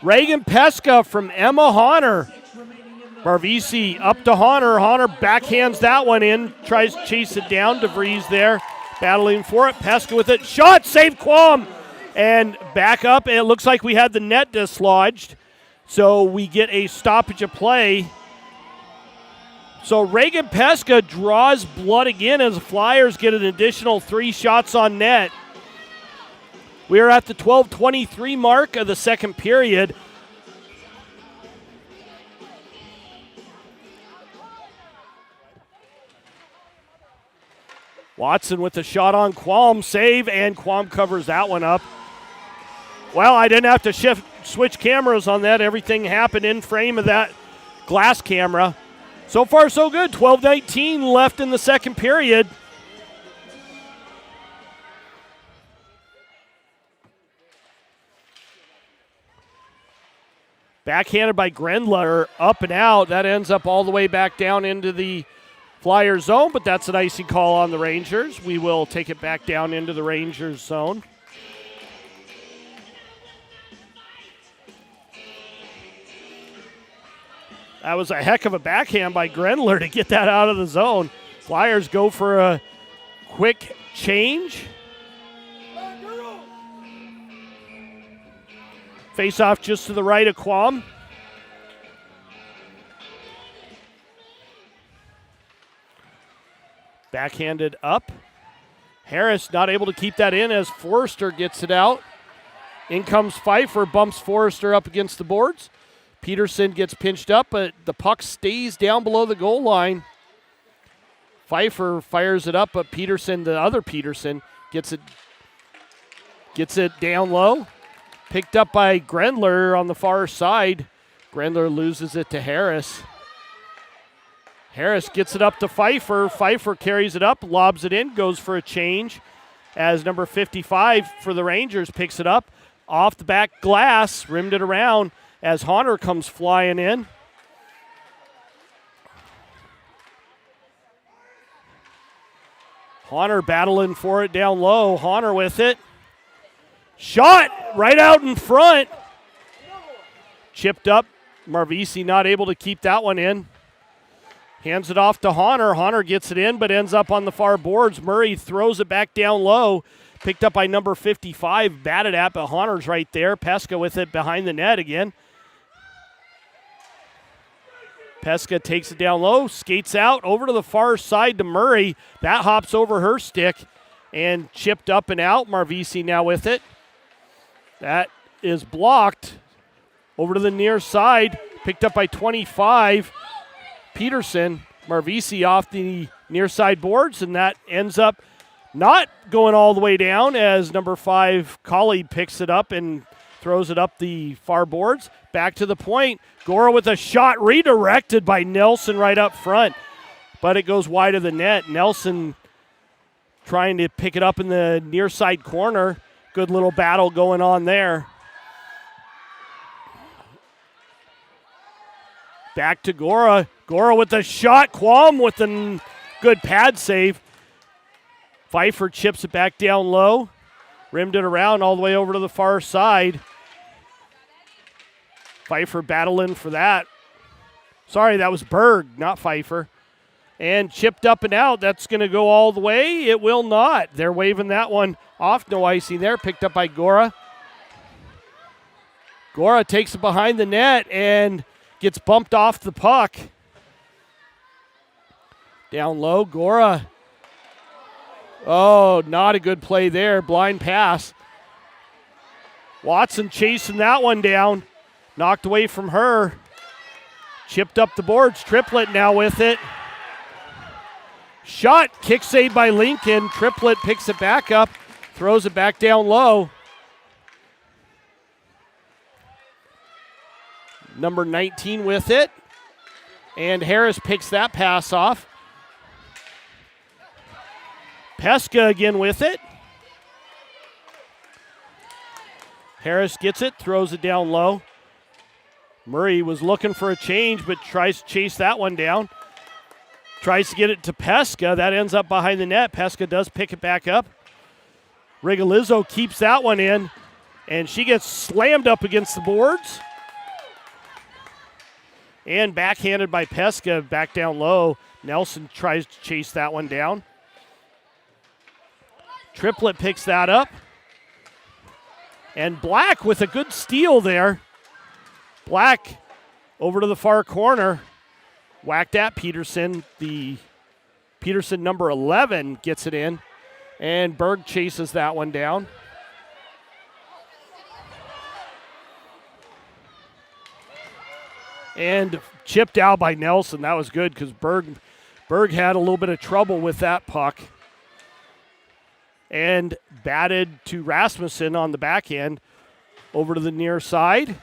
Reagan Pesca from Emma Honor. Marvisi up to Honor. Honor backhands that one in. Tries to chase it down. DeVries there battling for it. Pesca with it. Shot, save Quam. And back up. And it looks like we had the net dislodged. So we get a stoppage of play. So Reagan Pesca draws blood again as the Flyers get an additional 3 shots on net. We are at the 12:23 mark of the second period. Watson with the shot on Qualm, save, and Qualm covers that one up. Well, I didn't have to switch cameras on that. Everything happened in frame of that glass camera. So far, so good. 12:19 left in the second period. Backhanded by Grendler, up and out. That ends up all the way back down into the Flyer zone, but that's an icing call on the Rangers. We will take it back down into the Rangers zone. That was a heck of a backhand by Grendler to get that out of the zone. Flyers go for a quick change. Face off just to the right of Quam. Backhanded up. Harris not able to keep that in as Forrester gets it out. In comes Pfeiffer, bumps Forrester up against the boards. Peterson gets pinched up, but the puck stays down below the goal line. Pfeiffer fires it up, but Peterson, the other Peterson, gets it down low. Picked up by Grendler on the far side. Grendler loses it to Harris. Harris gets it up to Pfeiffer. Pfeiffer carries it up, lobs it in, goes for a change as number 55 for the Rangers picks it up. Off the back glass, rimmed it around as Honor comes flying in. Honor battling for it down low. Honor with it. Shot right out in front. Chipped up. Marvisi not able to keep that one in. Hands it off to Honor. Honor gets it in, but ends up on the far boards. Murray throws it back down low. Picked up by number 55. Batted at, but Honor's right there. Pesca with it behind the net again. Pesca takes it down low, skates out over to the far side to Murray. That hops over her stick and chipped up and out. Marvisi now with it. That is blocked. Over to the near side, picked up by 25. Peterson. Marvisi off the near side boards, and that ends up not going all the way down as number 5, Colley, picks it up and throws it up the far boards. Back to the point. Gora with a shot redirected by Nelson right up front, but it goes wide of the net. Nelson trying to pick it up in the near side corner. Good little battle going on there. Back to Gora. Gora with the shot. Quam with the good pad save. Pfeiffer chips it back down low. Rimmed it around all the way over to the far side. Pfeiffer battling for that. Sorry, that was Berg, not Pfeiffer. And chipped up and out. That's going to go all the way. It will not. They're waving that one off. No icing there. Picked up by Gora. Gora takes it behind the net and gets bumped off the puck. Down low, Gora. Oh, not a good play there. Blind pass. Watson chasing that one down. Knocked away from her. Chipped up the boards. Triplett now with it. Shot. Kick save by Lincoln. Triplett picks it back up. Throws it back down low. Number 19 with it. And Harris picks that pass off. Pesca again with it. Harris gets it, throws it down low. Murray was looking for a change, but tries to chase that one down. Tries to get it to Pesca. That ends up behind the net. Pesca does pick it back up. Rigolizzo keeps that one in, and she gets slammed up against the boards. And backhanded by Pesca back down low. Nelson tries to chase that one down. Triplett picks that up. And Black with a good steal there. Black over to the far corner. Whacked at Peterson. The Peterson number 11 gets it in. And Berg chases that one down. And chipped out by Nelson. That was good because Berg had a little bit of trouble with that puck. And batted to Rasmussen on the backhand. Over to the near side.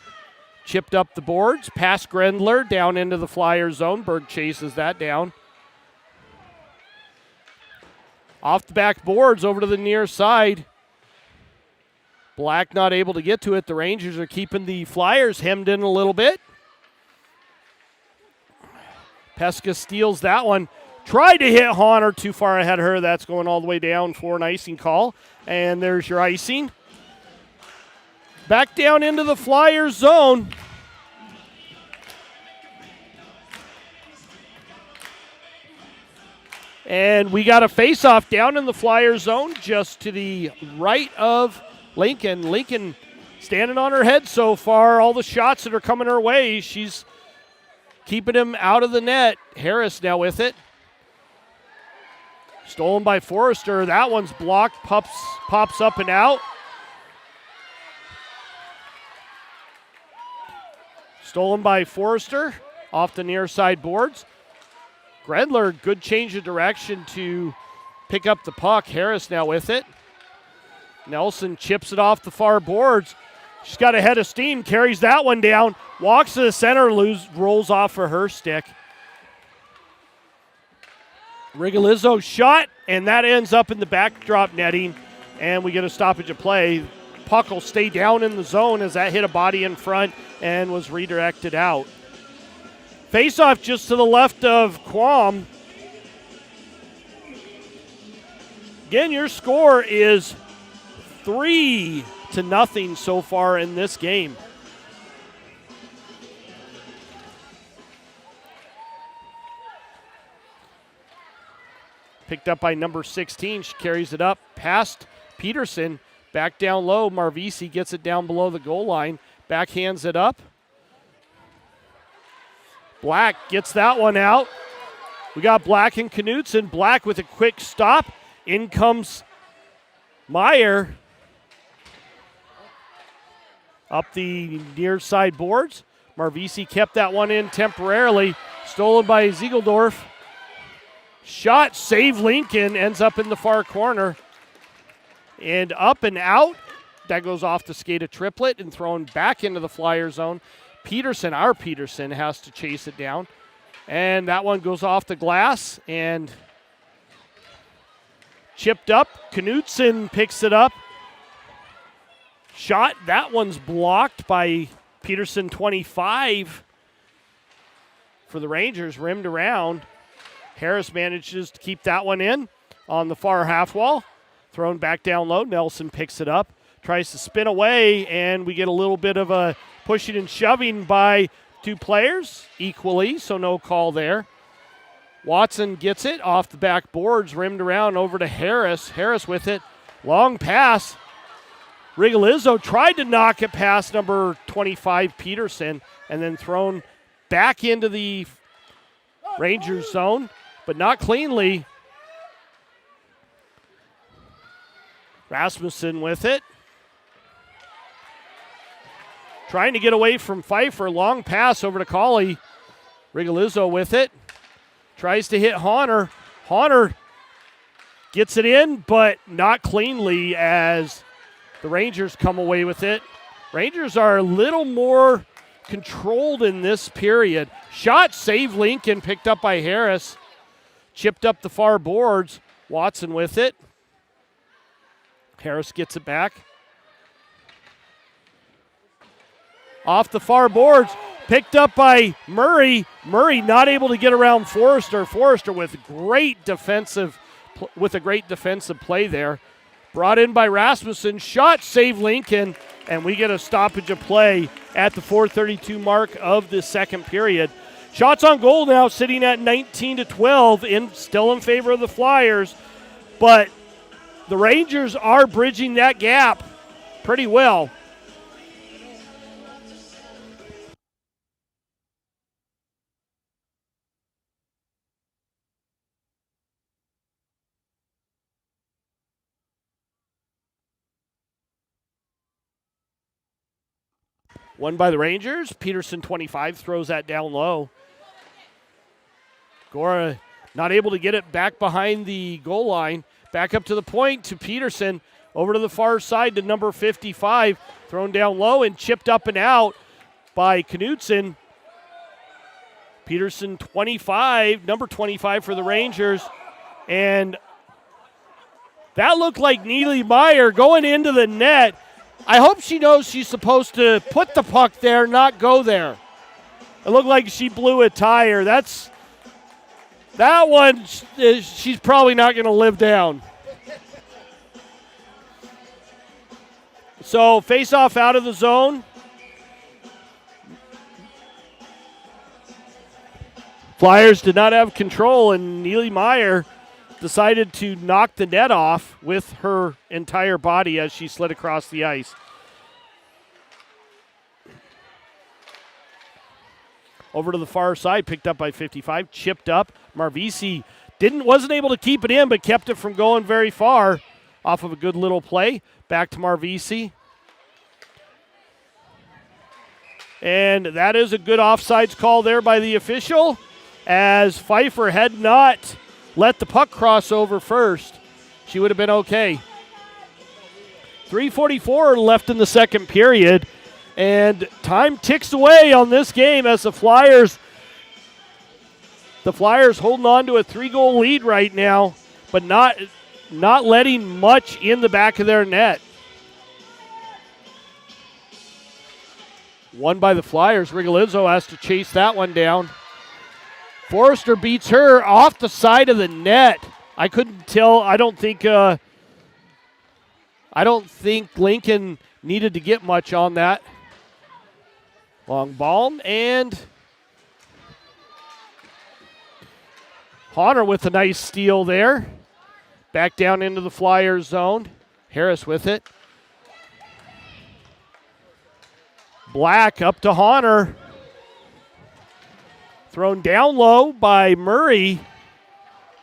Chipped up the boards. Past Grendler down into the Flyer zone. Berg chases that down. Off the back boards over to the near side. Black not able to get to it. The Rangers are keeping the Flyers hemmed in a little bit. Pesca steals that one. Tried to hit Honor, too far ahead of her. That's going all the way down for an icing call. And there's your icing. Back down into the Flyers zone. And we got a face-off down in the Flyers zone just to the right of Lincoln. Lincoln standing on her head so far. All the shots that are coming her way, she's keeping him out of the net. Harris now with it. Stolen by Forrester. That one's blocked. Pops up and out. Stolen by Forrester off the near side boards. Grendler, good change of direction to pick up the puck. Harris now with it. Nelson chips it off the far boards. She's got a head of steam, carries that one down, walks to the center, rolls off for her stick. Rigolizzo shot, and that ends up in the backdrop netting, and we get a stoppage of play. Puck will stay down in the zone as that hit a body in front and was redirected out. Face-off just to the left of Quam. Again, your score is 3-0 so far in this game. Picked up by number 16. She carries it up past Peterson. Back down low. Marvisi gets it down below the goal line. Backhands it up. Black gets that one out. We got Black and Knutson. Black with a quick stop. In comes Meyer. Up the near side boards. Marvisi kept that one in temporarily. Stolen by Ziegeldorf. Shot, save Lincoln, ends up in the far corner. And up and out. That goes off the skate a triplet and thrown back into the Flyer zone. Peterson, our Peterson, has to chase it down. And that one goes off the glass and chipped up. Knutson picks it up. Shot, that one's blocked by Peterson, 25 for the Rangers, rimmed around. Harris manages to keep that one in on the far half wall. Thrown back down low. Nelson picks it up, tries to spin away, and we get a little bit of a pushing and shoving by two players equally, so no call there. Watson gets it off the back boards, rimmed around over to Harris. Harris with it. Long pass. Rigolizzo tried to knock it past number 25, Peterson, and then thrown back into the Rangers zone, but not cleanly. Rasmussen with it. Trying to get away from Pfeiffer. Long pass over to Cauley. Rigolizzo with it. Tries to hit Honor. Honor gets it in, but not cleanly as the Rangers come away with it. Rangers are a little more controlled in this period. Shot, save Lincoln, picked up by Harris. Chipped up the far boards. Watson with it. Harris gets it back. Off the far boards, picked up by Murray. Murray not able to get around Forrester. Forrester with a great defensive play there. Brought in by Rasmussen. Shot, save Lincoln, and we get a stoppage of play at the 4:32 mark of the second period. Shots on goal now sitting at 19-12, still in favor of the Flyers, but the Rangers are bridging that gap pretty well. One by the Rangers. Peterson, 25, throws that down low. Gora not able to get it back behind the goal line. Back up to the point to Peterson. Over to the far side to number 55. Thrown down low and chipped up and out by Knutson. Peterson, 25, number 25 for the Rangers. And that looked like Neely Meyer going into the net. I hope she knows she's supposed to put the puck there, not go there. It looked like she blew a tire. That one, she's probably not going to live down. So face-off out of the zone. Flyers did not have control, and Neely Meyer decided to knock the net off with her entire body as she slid across the ice. Over to the far side, picked up by 55, chipped up. Marvisi wasn't able to keep it in, but kept it from going very far off of a good little play. Back to Marvisi. And that is a good offsides call there by the official, as Pfeiffer had not let the puck cross over first. She would have been okay. 3:44 left in the second period, and time ticks away on this game as the Flyers holding on to a 3-goal lead right now, but not letting much in the back of their net. One by the Flyers. Rigolizzo has to chase that one down. Forrester beats her off the side of the net. I couldn't tell. I don't think Lincoln needed to get much on that. Long ball, and Honor with a nice steal there. Back down into the Flyers zone. Harris with it. Black up to Honor. Thrown down low by Murray.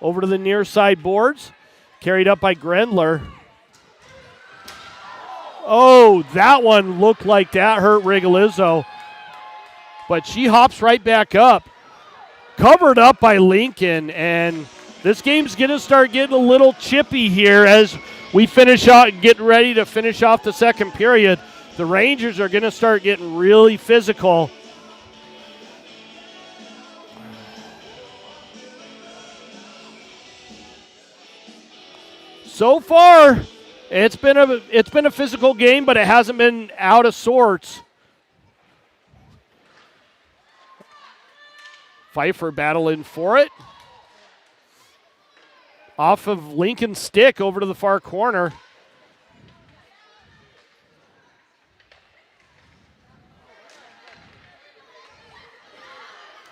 Over to the near side boards. Carried up by Grendler. Oh, that one looked like that hurt Rigolizzo. But she hops right back up. Covered up by Lincoln. And this game's going to start getting a little chippy here as we finish out and get ready to finish off the second period. The Rangers are going to start getting really physical. So far, it's been a physical game, but it hasn't been out of sorts. Pfeiffer battling for it. Off of Lincoln's stick over to the far corner.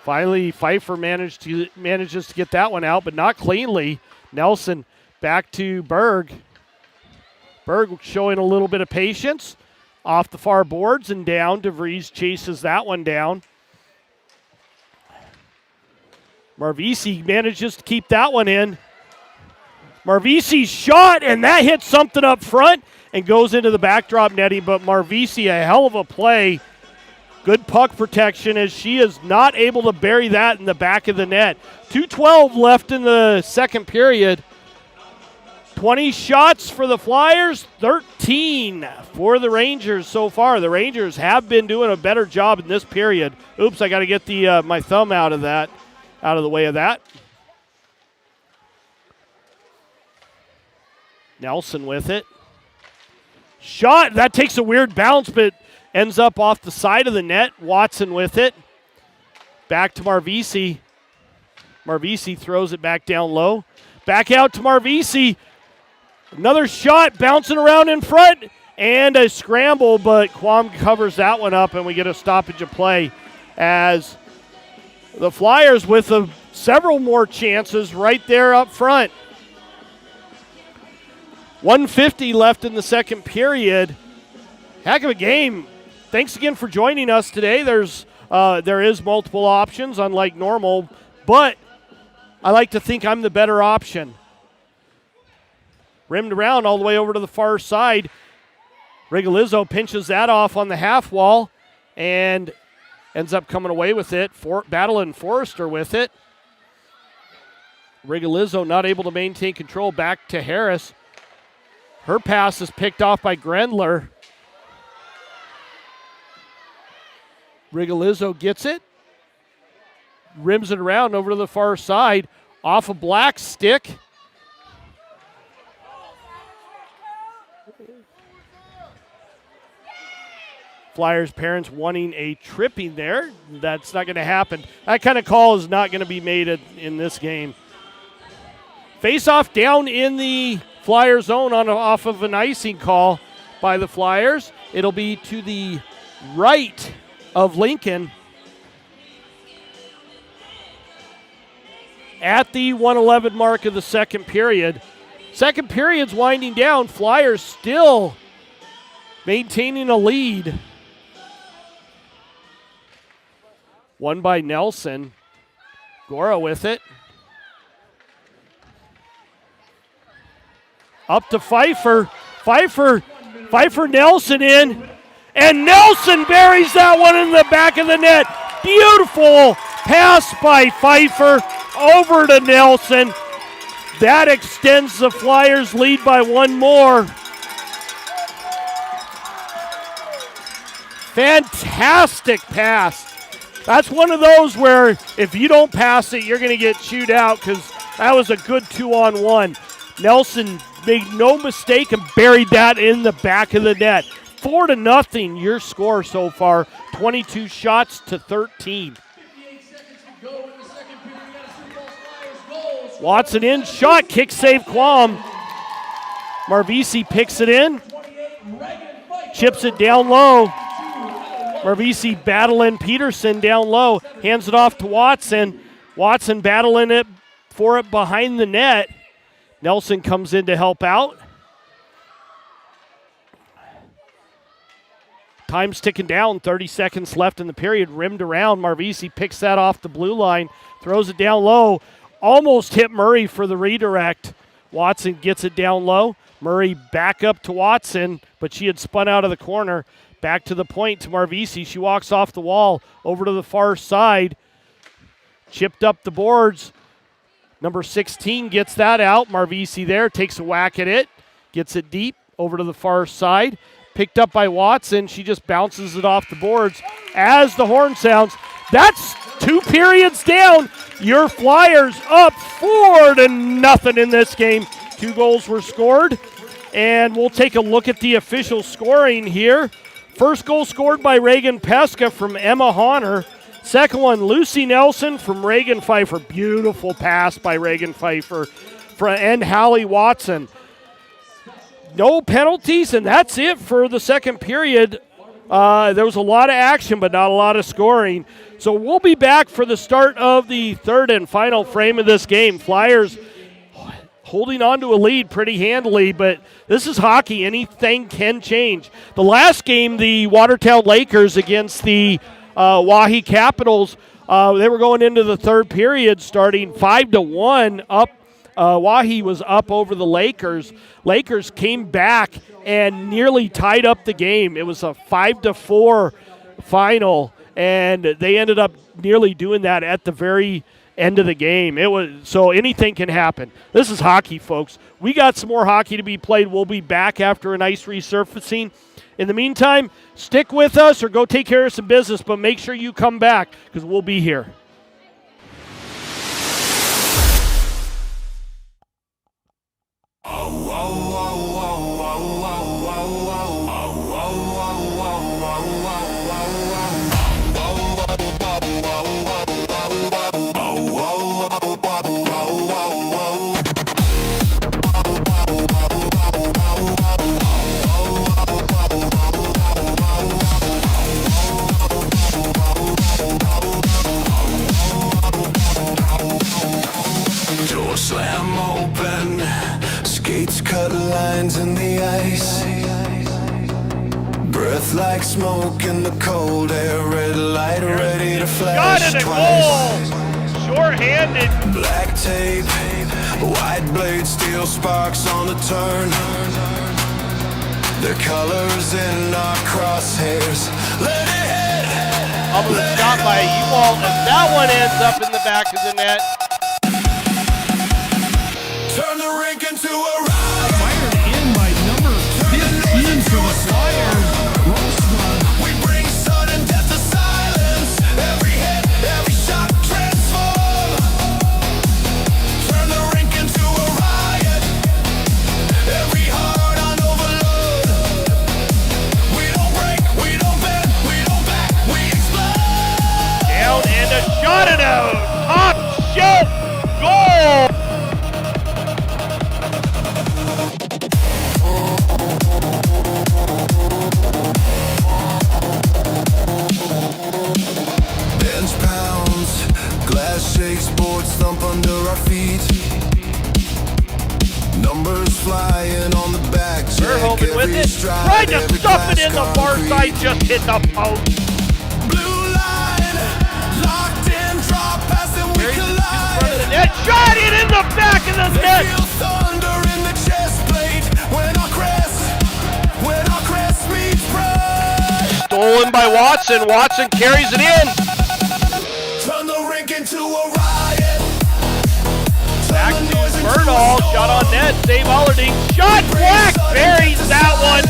Finally, Pfeiffer manages to get that one out, but not cleanly. Nelson back to Berg. Berg showing a little bit of patience. Off the far boards and down. DeVries chases that one down. Marvisi manages to keep that one in. Marvisi's shot, and that hits something up front and goes into the backdrop netting, but Marvisi, a hell of a play. Good puck protection as she is not able to bury that in the back of the net. 2:12 left in the second period. 20 shots for the Flyers, 13 for the Rangers so far. The Rangers have been doing a better job in this period. Oops, I got to get the my thumb out of the way of that. Nelson with it. Shot, that takes a weird bounce, but ends up off the side of the net. Watson with it. Back to Marvisi. Marvisi throws it back down low. Back out to Marvisi. Another shot bouncing around in front. And a scramble, but Quam covers that one up, and we get a stoppage of play as the Flyers with several more chances right there up front. 1:50 left in the second period. Heck of a game. Thanks again for joining us today. There is multiple options, unlike normal, but I like to think I'm the better option. Rimmed around all the way over to the far side. Rigolizzo pinches that off on the half wall and ends up coming away with it. Battling Forrester with it. Rigolizzo not able to maintain control, back to Harris. Her pass is picked off by Grendler. Rigolizzo gets it. Rims it around over to the far side. Off a Black's stick. Flyers parents wanting a tripping there. That's not going to happen. That kind of call is not going to be made in this game. Face-off down in the Flyer zone off of an icing call by the Flyers. It'll be to the right of Lincoln. At the 1:11 mark of the second period. Second period's winding down. Flyers still maintaining a lead. Won by Nelson. Gora with it. Up to Pfeiffer. Pfeiffer Nelson in. And Nelson buries that one in the back of the net. Beautiful pass by Pfeiffer over to Nelson. That extends the Flyers' lead by one more. Fantastic pass. That's one of those where if you don't pass it, you're going to get chewed out because that was a good 2-on-1. Nelson made no mistake and buried that in the back of the net. 4-0, your score so far. 22 shots to 13. 58 seconds to go in the second period. We got a Sioux Falls Flyers goal. Watson in, shot, kick save Quam. Marvisi picks it in, chips it down low. Marvisi battling Peterson down low, hands it off to Watson. Watson battling it for it behind the net. Nelson comes in to help out. Time's ticking down, 30 seconds left in the period. Rimmed around, Marvisi picks that off the blue line, throws it down low. Almost hit Murray for the redirect. Watson gets it down low. Murray back up to Watson, but she had spun out of the corner. Back to the point to Marvisi. She walks off the wall over to the far side. Chipped up the boards. Number 16 gets that out. Marvisi there, takes a whack at it. Gets it deep over to the far side. Picked up by Watson. She just bounces it off the boards. As the horn sounds, that's 2 periods down. Your Flyers up 4-0 in this game. 2 goals were scored. And we'll take a look at the official scoring here. First goal scored by Reagan Pesca from Emma Honor. Second one, Lucy Nelson from Reagan Pfeiffer. Beautiful pass by Reagan Pfeiffer and Hallie Watson. No penalties, and that's it for the second period. There was a lot of action, but not a lot of scoring. So we'll be back for the start of the third and final frame of this game. Flyers holding on to a lead pretty handily, but this is hockey. Anything can change. The last game, the Watertown Lakers against the Wahi Capitals, they were going into the third period starting 5-1 up. Wahi was up over the Lakers. Lakers came back and nearly tied up the game. It was a 5-4 final, and they ended up nearly doing that at the very end of the game. So anything can happen. This is hockey, folks. We got some more hockey to be played. We'll be back after an ice resurfacing. In the meantime, stick with us or go take care of some business, but make sure you come back because we'll be here. Door slam open, skates cut lines in the ice. Breath like smoke in the cold air, red light ready to flash Got it, a twice. goal! Short-handed. Black tape, white blade, steel sparks on the turn. The colors in our crosshairs. Let it hit. Almost shot by Ewald, and that one ends up in the back of the net. Turn the rink into a riot. Fired in by number 15 for the Flyers. We bring sudden death to silence. Every hit, every shot transform. Turn the rink into a riot. Every heart on overload. We don't break, we don't bend, we don't back, we explode. Down and a shot it out. Top shelf goal. Bench pounds, glass shakes, boards thump under our feet. Numbers flying on the back. Verhoeven with it. Tried to stuff it in the far side, just hit the post. Blue line, locked in, drop pass and we collide. Net shot it in the back of the net. Feel thunder in the chest plate when our crest meets pride. Stolen by Watson. Watson carries it in. Turn the rink into a riot. Back to Bernal. Shot on net. Save Allerding. Shot black. Buries that one.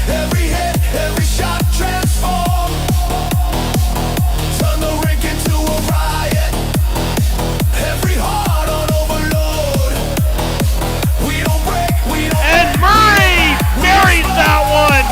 Every hit, every shot transform. Turn the rink into a riot. Every heart on overload. We don't break, we don't. And Murray buries that one.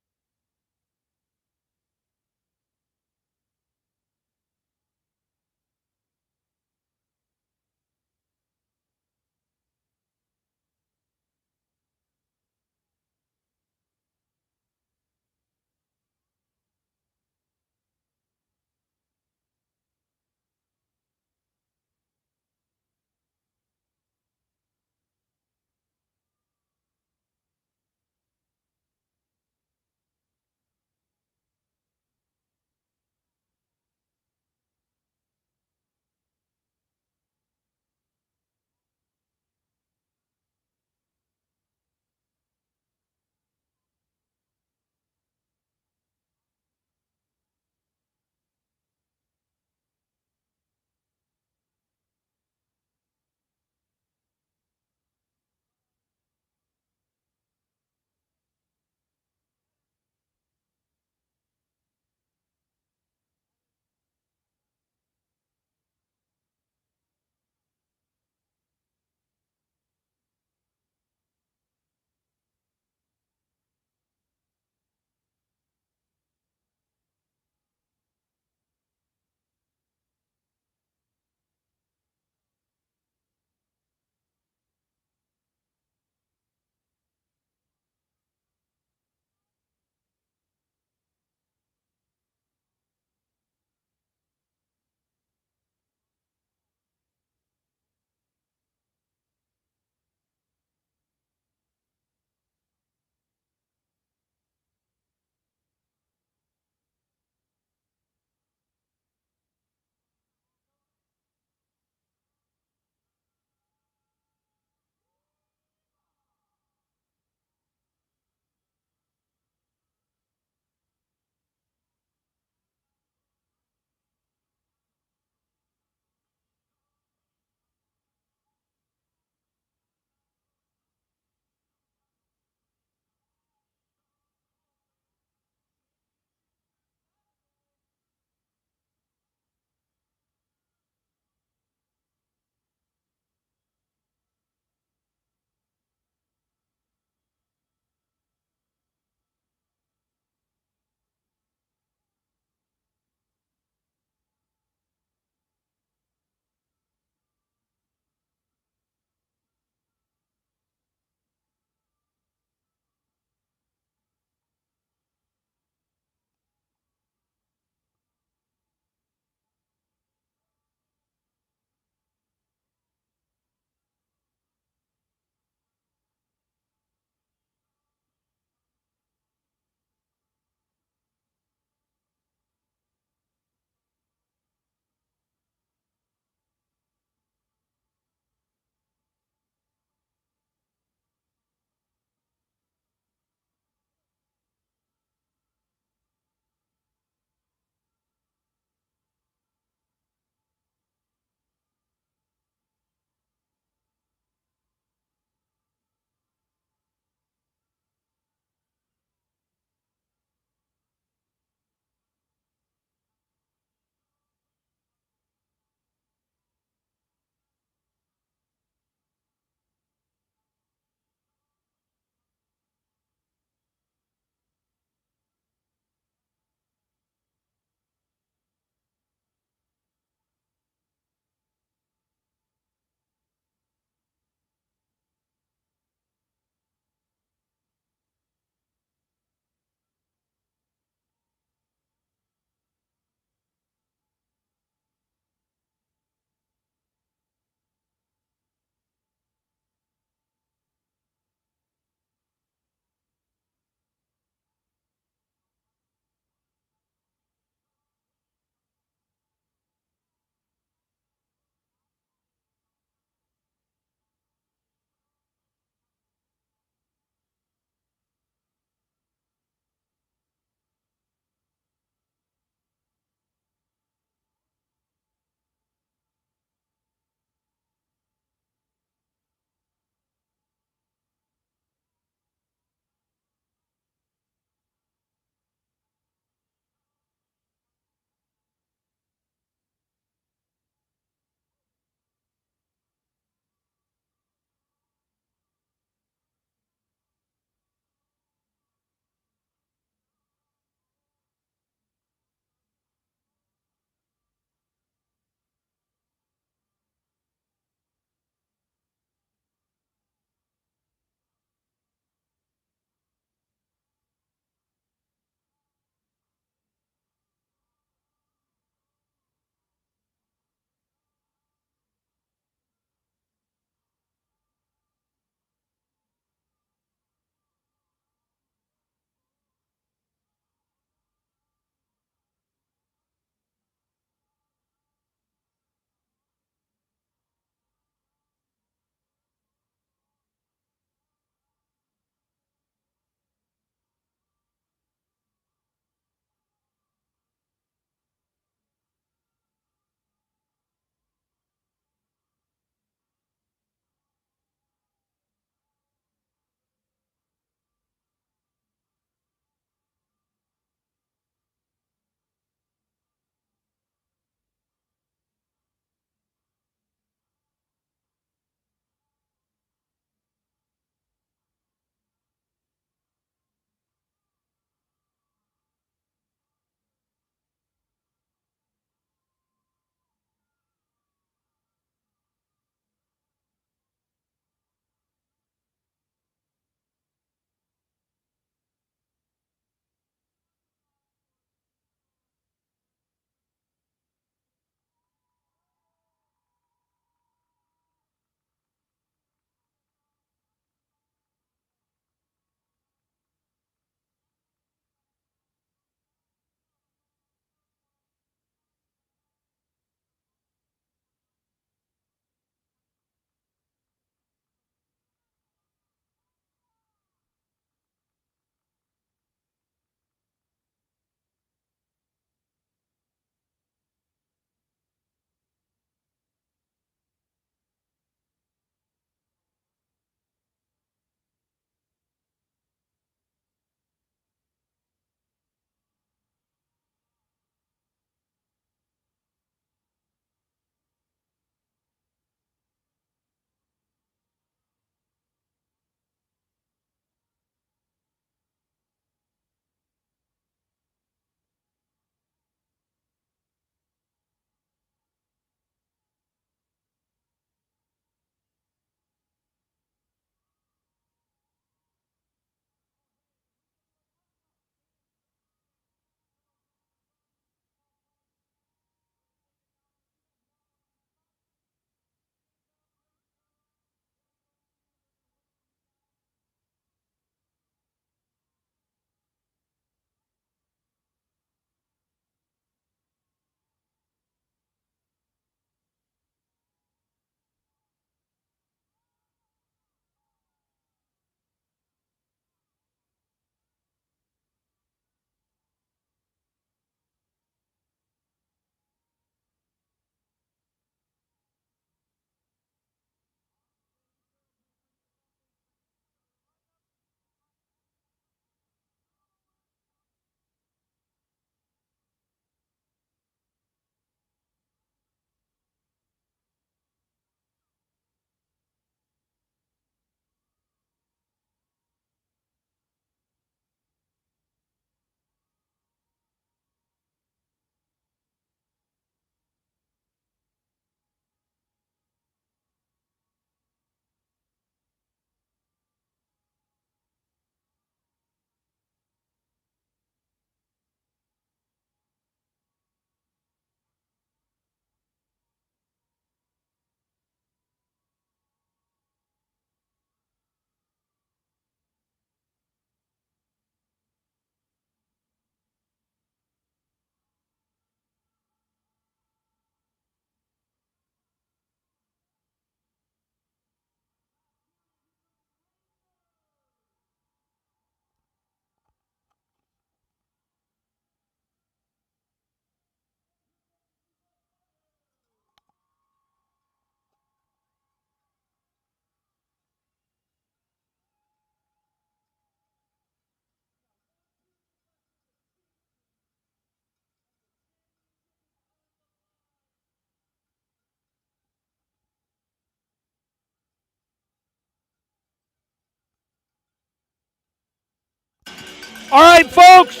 All right, folks.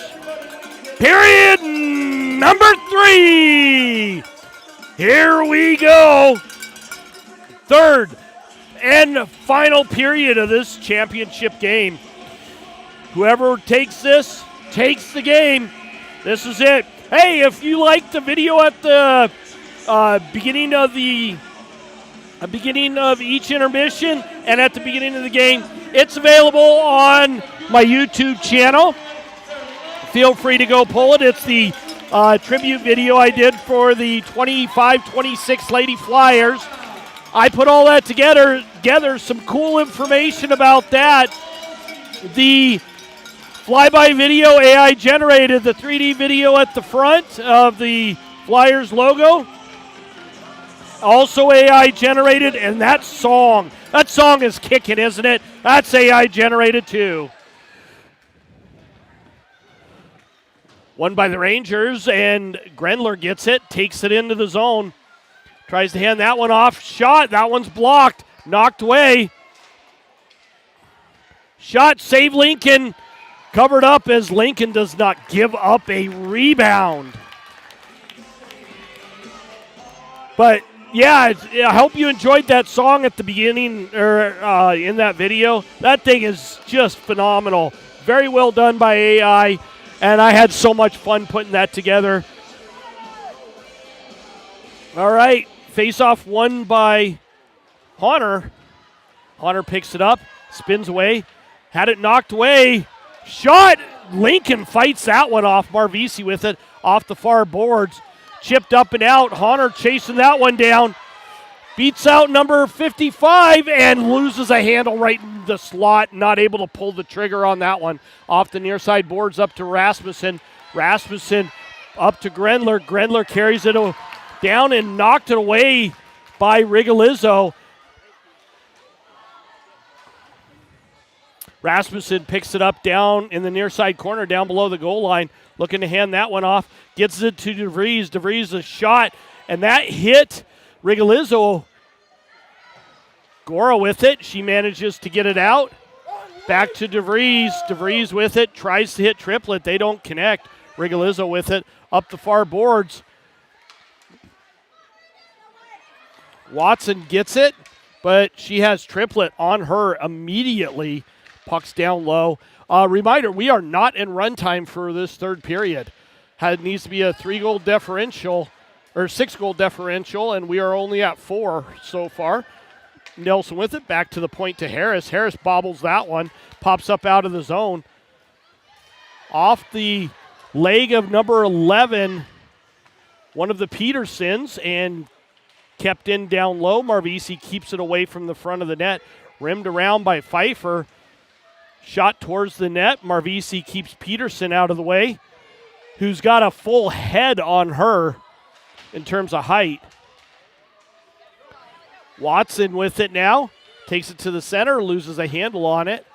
Period number 3. Here we go. Third and final period of this championship game. Whoever takes this takes the game. This is it. Hey, if you liked the video at the beginning of each intermission and at the beginning of the game, it's available on my YouTube channel. Feel free to go pull it. It's the tribute video I did for the 25-26 Lady Flyers. I put all that together, some cool information about that. The flyby video AI generated, the 3D video at the front of the Flyers logo, also AI generated, and that song is kicking, isn't it? That's AI generated too. Won by the Rangers, and Grendler gets it, takes it into the zone. Tries to hand that one off. Shot, that one's blocked, knocked away. Shot, save Lincoln. Covered up as Lincoln does not give up a rebound. But yeah, I hope you enjoyed that song at the beginning, or in that video. That thing is just phenomenal. Very well done by AI. And I had so much fun putting that together. All right, face-off won by Honor. Honor picks it up, spins away, had it knocked away. Shot, Lincoln fights that one off. Marvisi with it off the far boards. Chipped up and out. Honor chasing that one down. Beats out number 55 and loses a handle right in the slot. Not able to pull the trigger on that one. Off the near side boards up to Rasmussen. Rasmussen up to Grendler. Grendler carries it down and knocked it away by Rigolizzo. Rasmussen picks it up down in the near side corner, down below the goal line. Looking to hand that one off. Gets it to DeVries. DeVries a shot, and that hit Rigolizzo. Gora with it. She manages to get it out. Back to DeVries. DeVries with it. Tries to hit triplet. They don't connect. Rigolizzo with it. Up the far boards. Watson gets it, but she has triplet on her immediately. Puck's down low. Reminder, we are not in run time for this third period. It needs to be a 3-goal differential, or 6-goal differential, and we are only at 4 so far. Nelson with it, back to the point to Harris. Harris bobbles that one, pops up out of the zone. Off the leg of number 11, one of the Petersons, and kept in down low. Marvisi keeps it away from the front of the net. Rimmed around by Pfeiffer. Shot towards the net. Marvisi keeps Peterson out of the way, who's got a full head on her in terms of height. Watson with it now. Takes it to the center, loses a handle on it.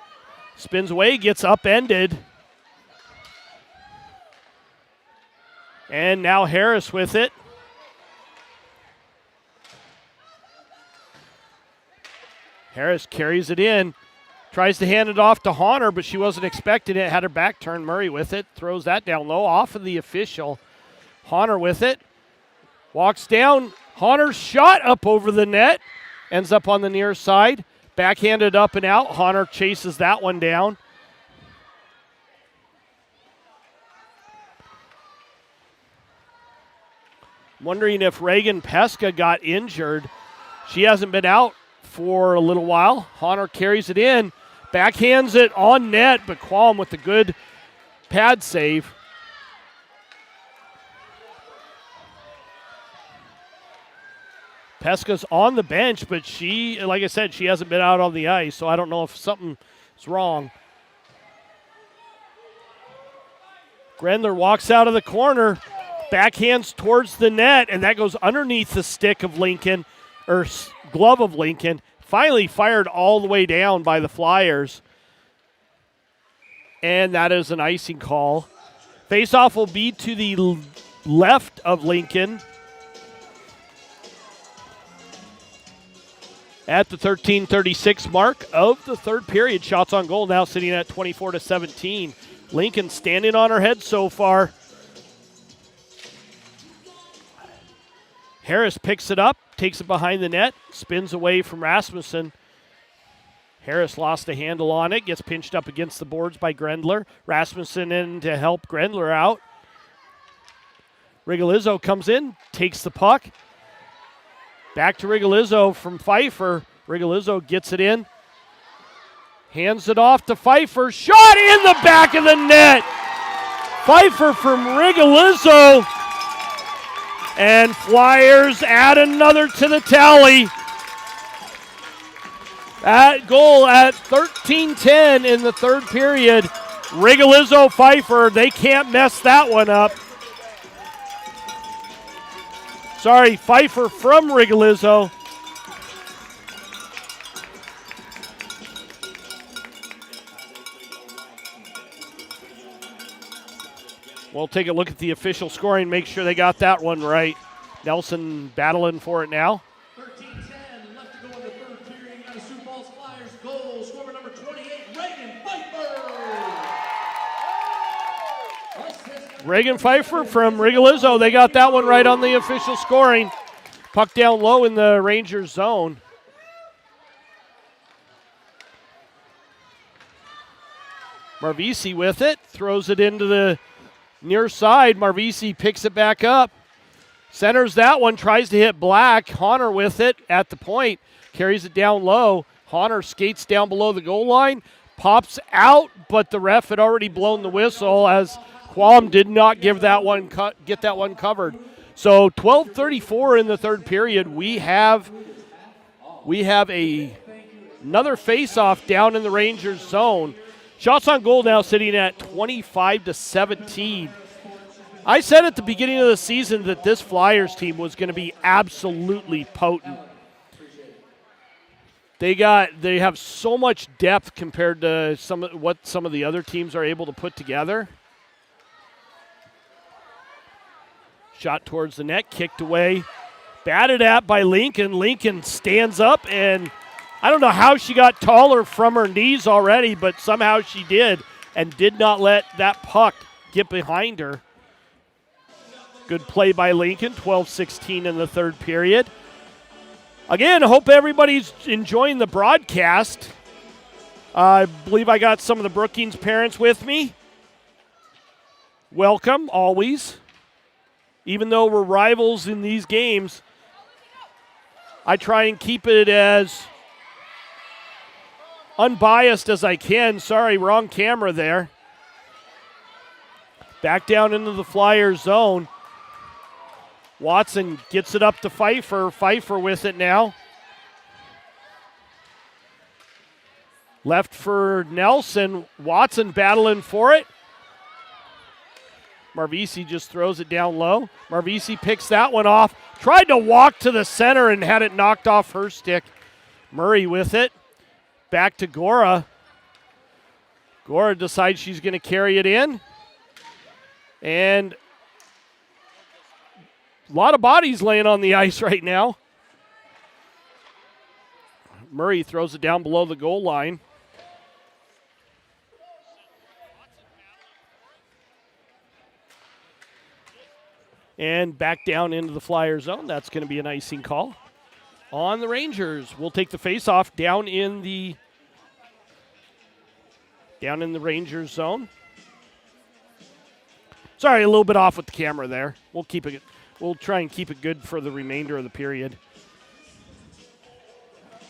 Spins away, gets upended. And now Harris with it. Harris carries it in. Tries to hand it off to Honor, but she wasn't expecting it. Had her back turned. Murray with it. Throws that down low off of the official. Honor with it. Walks down. Honor's shot up over the net. Ends up on the near side. Backhanded up and out. Honor chases that one down. Wondering if Reagan Pesca got injured. She hasn't been out for a little while. Honor carries it in. Backhands it on net, but Qualm with a good pad save. Pesca's on the bench, but she, like I said, she hasn't been out on the ice, so I don't know if something's wrong. Grendler walks out of the corner, backhands towards the net, and that goes underneath the stick of Lincoln, or glove of Lincoln. Finally fired all the way down by the Flyers. And that is an icing call. Faceoff will be to the left of Lincoln. At the 13:36 mark of the third period. Shots on goal now sitting at 24-17. Lincoln standing on her head so far. Harris picks it up, takes it behind the net, spins away from Rasmussen. Harris lost a handle on it, gets pinched up against the boards by Grendler. Rasmussen in to help Grendler out. Rigolizzo comes in, takes the puck. Back to Rigolizzo from Pfeiffer. Rigolizzo gets it in. Hands it off to Pfeiffer. Shot in the back of the net. Pfeiffer from Rigolizzo. And Flyers add another to the tally. That goal at 13:10 in the third period. Rigolizzo, Pfeiffer, they can't mess that one up. Sorry, Pfeiffer from Rigolizzo. We'll take a look at the official scoring, make sure they got that one right. Nelson battling for it now. 13:10 left to go in the third period. You got a Sioux Falls Flyers goal. Scorer number 28, Reagan Pfeiffer. Reagan Pfeiffer from Rigolizzo. They got that one right on the official scoring. Puck down low in the Rangers zone. Marvisi with it. Throws it into the near side. Marvisi picks it back up. Centers that one. Tries to hit Black. Honor with it at the point. Carries it down low. Honor skates down below the goal line. Pops out, but the ref had already blown the whistle as Qualm did not give that one get that one covered. So 12:34 in the third period. We have another face-off down in the Rangers zone. Shots on goal now sitting at 25-17. I said at the beginning of the season that this Flyers team was going to be absolutely potent. They have so much depth compared to what some of the other teams are able to put together. Shot towards the net, kicked away, batted at by Lincoln. Lincoln stands up, and I don't know how she got taller from her knees already, but somehow she did, and did not let that puck get behind her. Good play by Lincoln, 12-16 in the third period. Again, I hope everybody's enjoying the broadcast. I believe I got some of the Brookings parents with me. Welcome, always. Even though we're rivals in these games, I try and keep it as unbiased as I can. Sorry, wrong camera there. Back down into the Flyers zone. Watson gets it up to Pfeiffer. Pfeiffer with it now. Left for Nelson. Watson battling for it. Marvisi just throws it down low. Marvisi picks that one off. Tried to walk to the center and had it knocked off her stick. Murray with it. Back to Gora. Gora decides she's going to carry it in. And a lot of bodies laying on the ice right now. Murray throws it down below the goal line. And back down into the Flyer zone. That's going to be an icing call on the Rangers. We'll take the face-off down in the Rangers zone. Sorry, a little bit off with the camera there. We'll try and keep it good for the remainder of the period.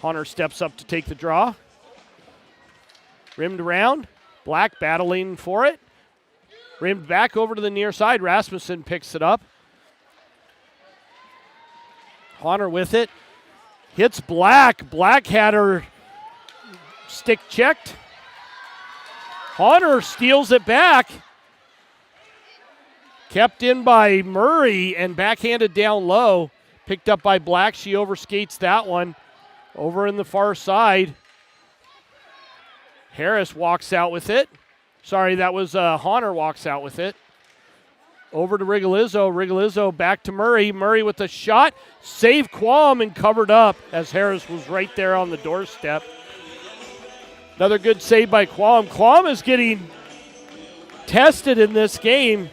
Hunter steps up to take the draw. Rimmed around. Black battling for it. Rimmed back over to the near side. Rasmussen picks it up. Hunter with it. Hits Black. Black had her stick checked. Hunter steals it back. Kept in by Murray and backhanded down low. Picked up by Black. She overskates that one. Over in the far side. Harris walks out with it. Sorry, that was Hunter walks out with it. Over to Rigolizzo. Rigolizzo back to Murray. Murray with a shot. Saved Qualm and covered up as Harris was right there on the doorstep. Another good save by Qualm. Qualm is getting tested in this game.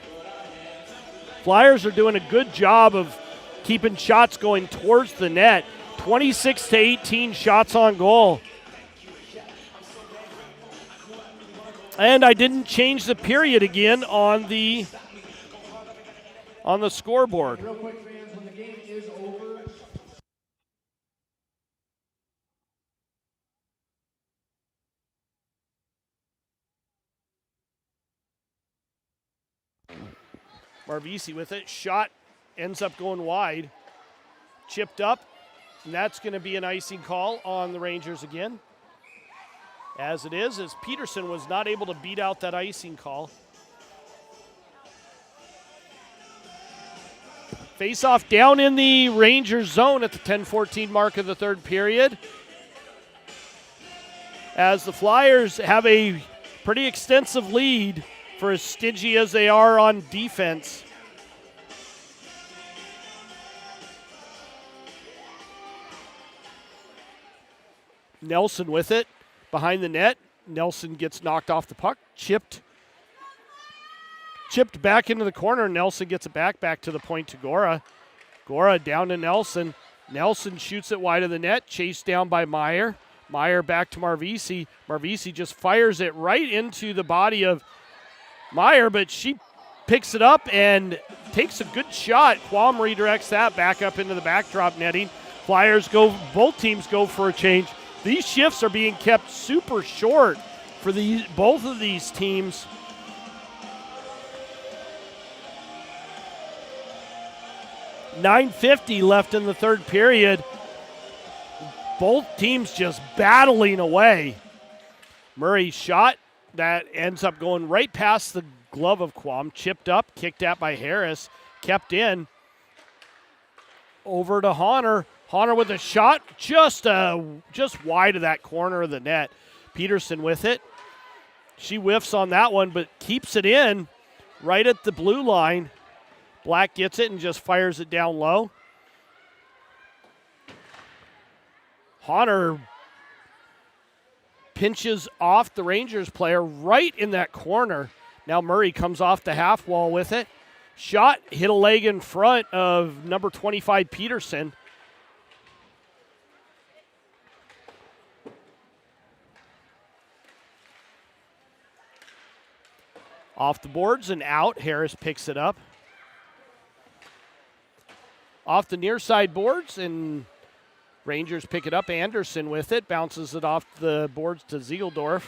Flyers are doing a good job of keeping shots going towards the net. 26-18 shots on goal. And I didn't change the period again on the scoreboard. Real quick, fans, when the game is over, Marvisi with it. Shot ends up going wide. Chipped up. And that's going to be an icing call on the Rangers again. As it is, as Peterson was not able to beat out that icing call. Face-off down in the Rangers zone at the 10-14 mark of the third period. As the Flyers have a pretty extensive lead for as stingy as they are on defense. Nelson with it behind the net. Nelson gets knocked off the puck. Chipped back into the corner. Nelson gets it back to the point to Gora. Gora down to Nelson. Nelson shoots it wide of the net. Chased down by Meyer. Meyer back to Marvisi. Marvisi just fires it right into the body of Meyer, but she picks it up and takes a good shot. Quam redirects that back up into the backdrop netting. Flyers go, both teams go for a change. These shifts are being kept super short for both of these teams. .950 left in the third period. Both teams just battling away. Murray's shot that ends up going right past the glove of Quam. Chipped up, kicked at by Harris, kept in. Over to Honor. Honor with a shot just wide of that corner of the net. Peterson with it. She whiffs on that one, but keeps it in right at the blue line. Black gets it and just fires it down low. Honor pinches off the Rangers player right in that corner. Now Murray comes off the half wall with it. Shot hit a leg in front of number 25 Peterson. Off the boards and out. Harris picks it up. Off the near side boards, and Rangers pick it up. Anderson with it. Bounces it off the boards to Ziegeldorf.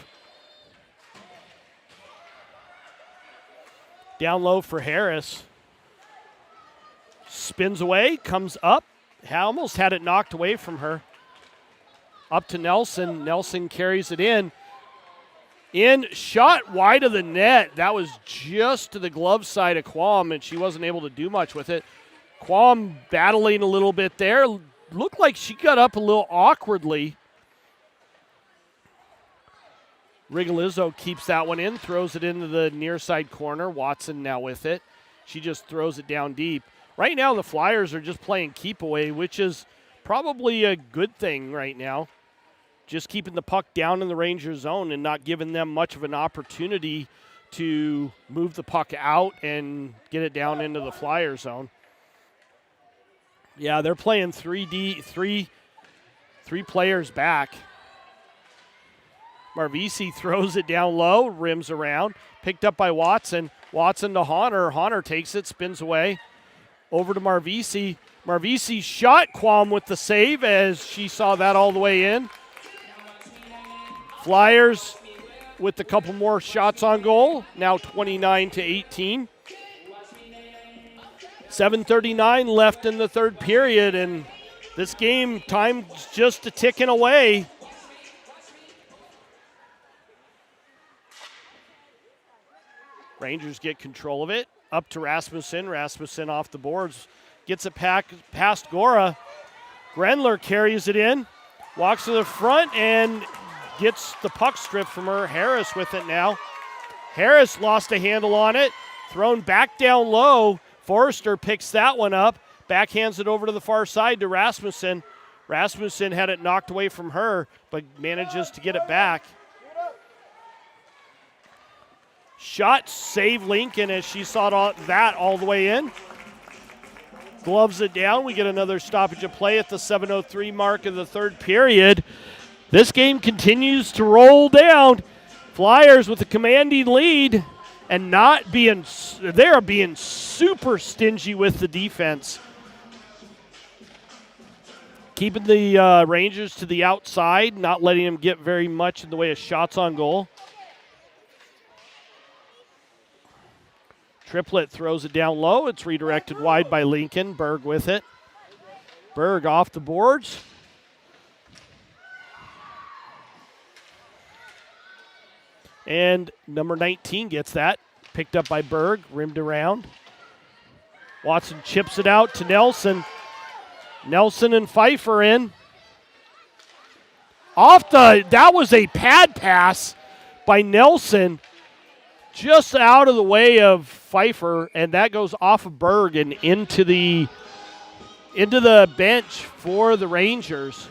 Down low for Harris. Spins away, comes up. Almost had it knocked away from her. Up to Nelson. Nelson carries it in. Shot wide of the net. That was just to the glove side of Quam, and she wasn't able to do much with it. Quam battling a little bit there. Looked like she got up a little awkwardly. Rigolizzo keeps that one in, throws it into the near side corner. Watson now with it. She just throws it down deep. Right now the Flyers are just playing keep away, which is probably a good thing right now. Just keeping the puck down in the Rangers zone and not giving them much of an opportunity to move the puck out and get it down into the Flyer zone. Yeah, they're playing three players back. Marvisi throws it down low, rims around, picked up by Watson. Watson to Honor. Honor takes it, spins away. Over to Marvisi. Marvisi shot Quam with the save as she saw that all the way in. Flyers with a couple more shots on goal, now 29-18. 7:39 left in the third period, and this game time's just a ticking away. Rangers get control of it. Up to Rasmussen. Rasmussen off the boards. Gets it past Gora. Grendler carries it in. Walks to the front and gets the puck stripped from her. Harris with it now. Harris lost a handle on it. Thrown back down low. Forrester picks that one up. Backhands it over to the far side to Rasmussen. Rasmussen had it knocked away from her, but manages to get it back. Shot save Lincoln as she saw that all the way in. Gloves it down. We get another stoppage of play at the 7:03 mark of the third period. This game continues to roll down. Flyers with a commanding lead and they're being super stingy with the defense. Keeping the Rangers to the outside, not letting them get very much in the way of shots on goal. Triplett throws it down low. It's redirected wide by Lincoln. Berg with it. Berg off the boards. And number 19 gets that. Picked up by Berg, rimmed around. Watson chips it out to Nelson. Nelson and Pfeiffer in. That was a pad pass by Nelson. Just out of the way of Pfeiffer, and that goes off of Berg and into the bench for the Rangers.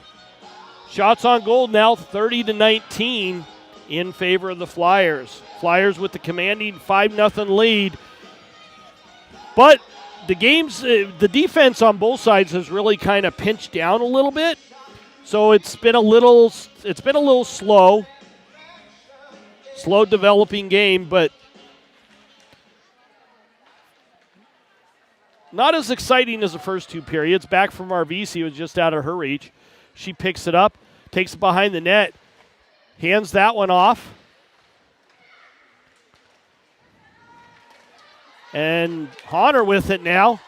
Shots on goal now 30-19 in favor of the Flyers. Flyers with the commanding 5-0 lead. But the defense on both sides has really kind of pinched down a little bit. So it's been a little slow developing game, but not as exciting as the first two periods. Back from Marvisi was just out of her reach. She picks it up, takes it behind the net, hands that one off. And Honor with it now.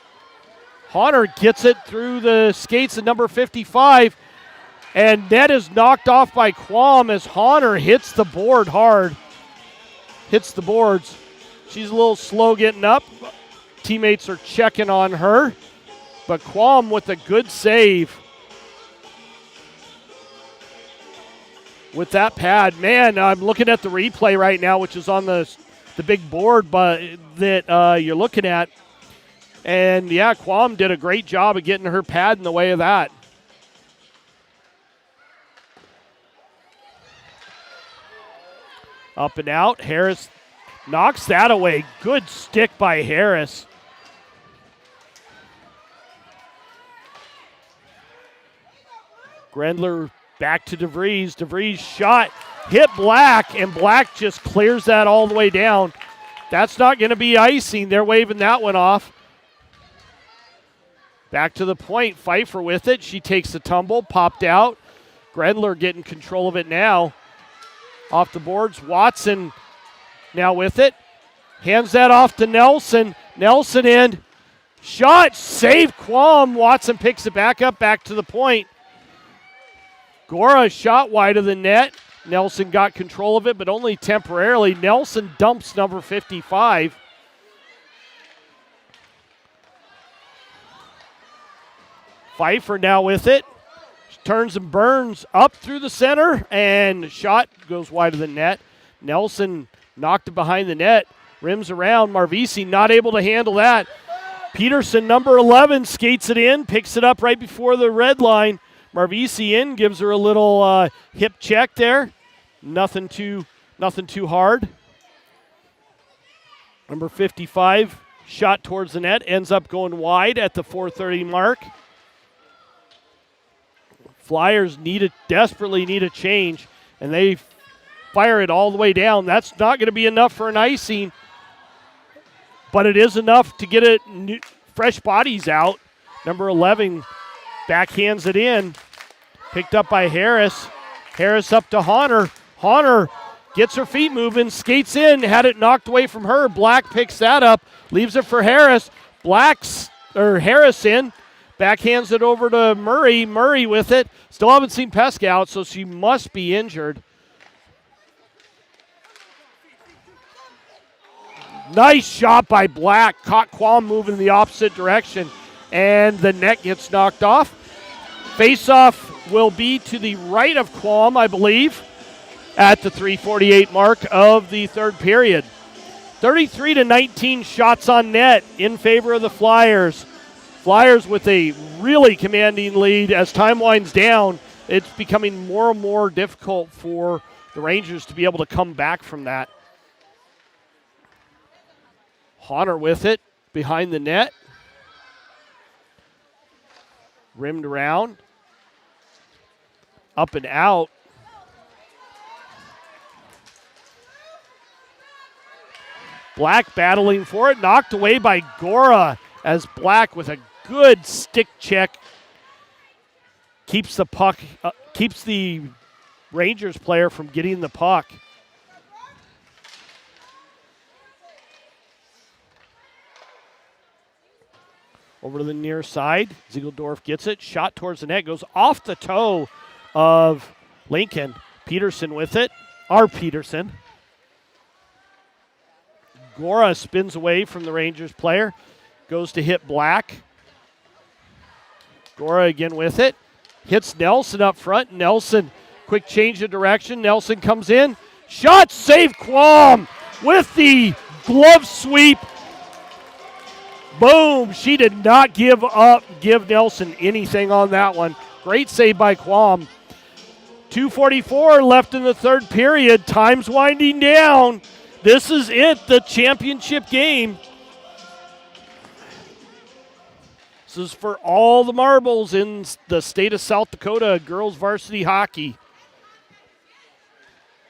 Honor gets it through the skates of number 55. And net is knocked off by Quam as Honor hits the board hard. Hits the boards. She's a little slow getting up. Teammates are checking on her. But Quam with a good save. With that pad. Man, I'm looking at the replay right now, which is on the big board that you're looking at. And, yeah, Quam did a great job of getting her pad in the way of that. Up and out. Harris knocks that away. Good stick by Harris. Grendler back to DeVries. DeVries shot. Hit Black, and Black just clears that all the way down. That's not going to be icing. They're waving that one off. Back to the point. Pfeiffer with it. She takes the tumble. Popped out. Grendler getting control of it now. Off the boards. Watson now with it. Hands that off to Nelson. Nelson in. Shot. Save Quam. Watson picks it back up. Back to the point. Gora shot wide of the net. Nelson got control of it, but only temporarily. Nelson dumps number 55. Pfeiffer now with it. Turns and burns up through the center, and shot goes wide of the net. Nelson knocked it behind the net. Rims around. Marvisi not able to handle that. Peterson, number 11, skates it in, picks it up right before the red line. Marvisi in, gives her a little hip check there. Nothing too hard. Number 55, shot towards the net, ends up going wide at the 4:30 mark. Flyers desperately need a change, and they fire it all the way down. That's not going to be enough for an icing, but it is enough to get it fresh bodies out. Number 11 backhands it in. Picked up by Harris. Harris up to Honor. Honor gets her feet moving, skates in, had it knocked away from her. Black picks that up, leaves it for Harris. Harris in. Backhands it over to Murray. Murray with it. Still haven't seen Pesk out, so she must be injured. Nice shot by Black. Caught Quam moving in the opposite direction, and the net gets knocked off. Face-off will be to the right of Quam, I believe, at the 3:48 mark of the third period. 33-19 shots on net in favor of the Flyers. Flyers with a really commanding lead. As time winds down, it's becoming more and more difficult for the Rangers to be able to come back from that. Honor with it behind the net. Rimmed around. Up and out. Black battling for it. Knocked away by Gora as Black with a good stick check keeps the puck, keeps the Rangers player from getting the puck. Over to the near side. Ziegeldorf gets it. Shot towards the net. Goes off the toe of Lincoln. Peterson with it. Peterson. Gora spins away from the Rangers player. Goes to hit Black. Gora again with it. Hits Nelson up front. Nelson, quick change of direction. Nelson comes in. Shot, save Quam with the glove sweep. Boom. She did not give Nelson anything on that one. Great save by Quam. 2:44 left in the third period. Time's winding down. This is it, the championship game. This is for all the marbles in the state of South Dakota girls varsity hockey.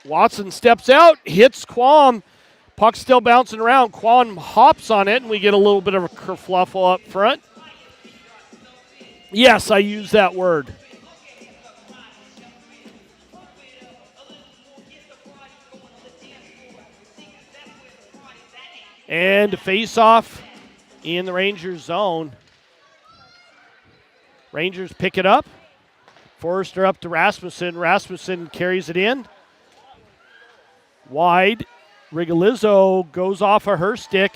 Watson steps out, hits Quam. Puck still bouncing around. Quam hops on it, and we get a little bit of a kerfluffle up front. Yes, I use that word. And face off in the Rangers zone. Rangers pick it up. Forrester up to Rasmussen. Rasmussen carries it in. Wide. Rigolizzo goes off of her stick.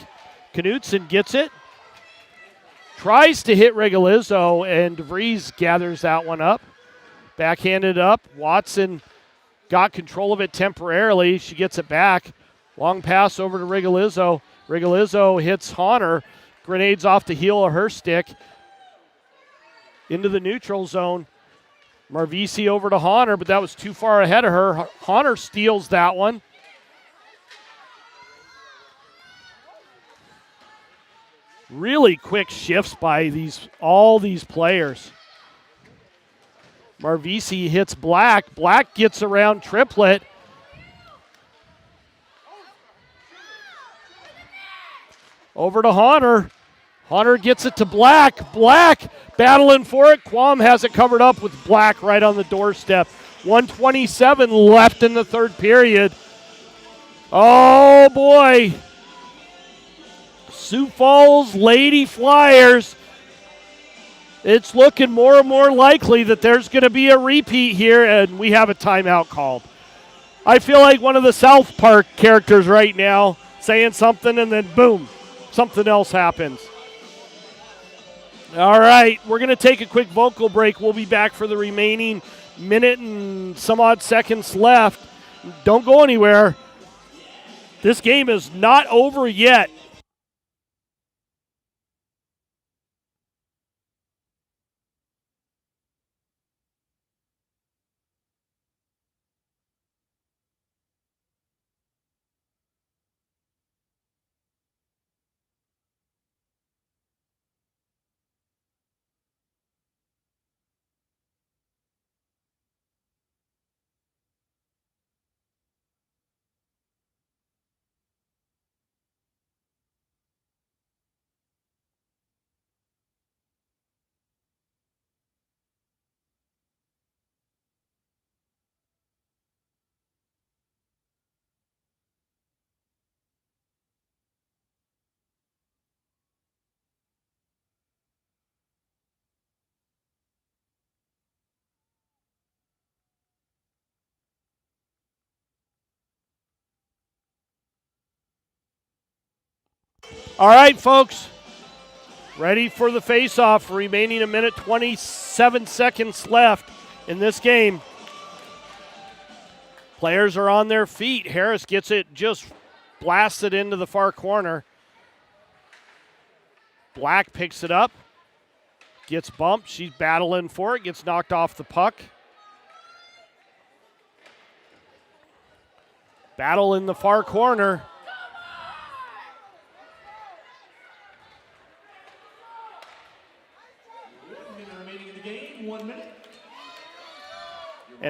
Knudsen gets it. Tries to hit Rigolizzo, and DeVries gathers that one up. Backhanded up. Watson got control of it temporarily. She gets it back. Long pass over to Rigolizzo. Rigolizzo hits Honor. Grenades off the heel of her stick. Into the neutral zone. Marvisi over to Honor, but that was too far ahead of her. Honor steals that one. Really quick shifts by all these players. Marvisi hits Black. Black gets around Triplet. Over to Honor. Honor gets it to Black. Black battling for it. Quam has it covered up with Black right on the doorstep. 1:27 left in the third period. Oh, boy. Sioux Falls Lady Flyers. It's looking more and more likely that there's going to be a repeat here, and we have a timeout called. I feel like one of the South Park characters right now saying something, and then boom, something else happens. All right, we're going to take a quick vocal break. We'll be back for the remaining minute and some odd seconds left. Don't go anywhere. This game is not over yet. All right, folks. Ready for the face-off. Remaining a minute, 27 seconds left in this game. Players are on their feet. Harris gets it just blasted into the far corner. Black picks it up. Gets bumped. She's battling for it. Gets knocked off the puck. Battle in the far corner.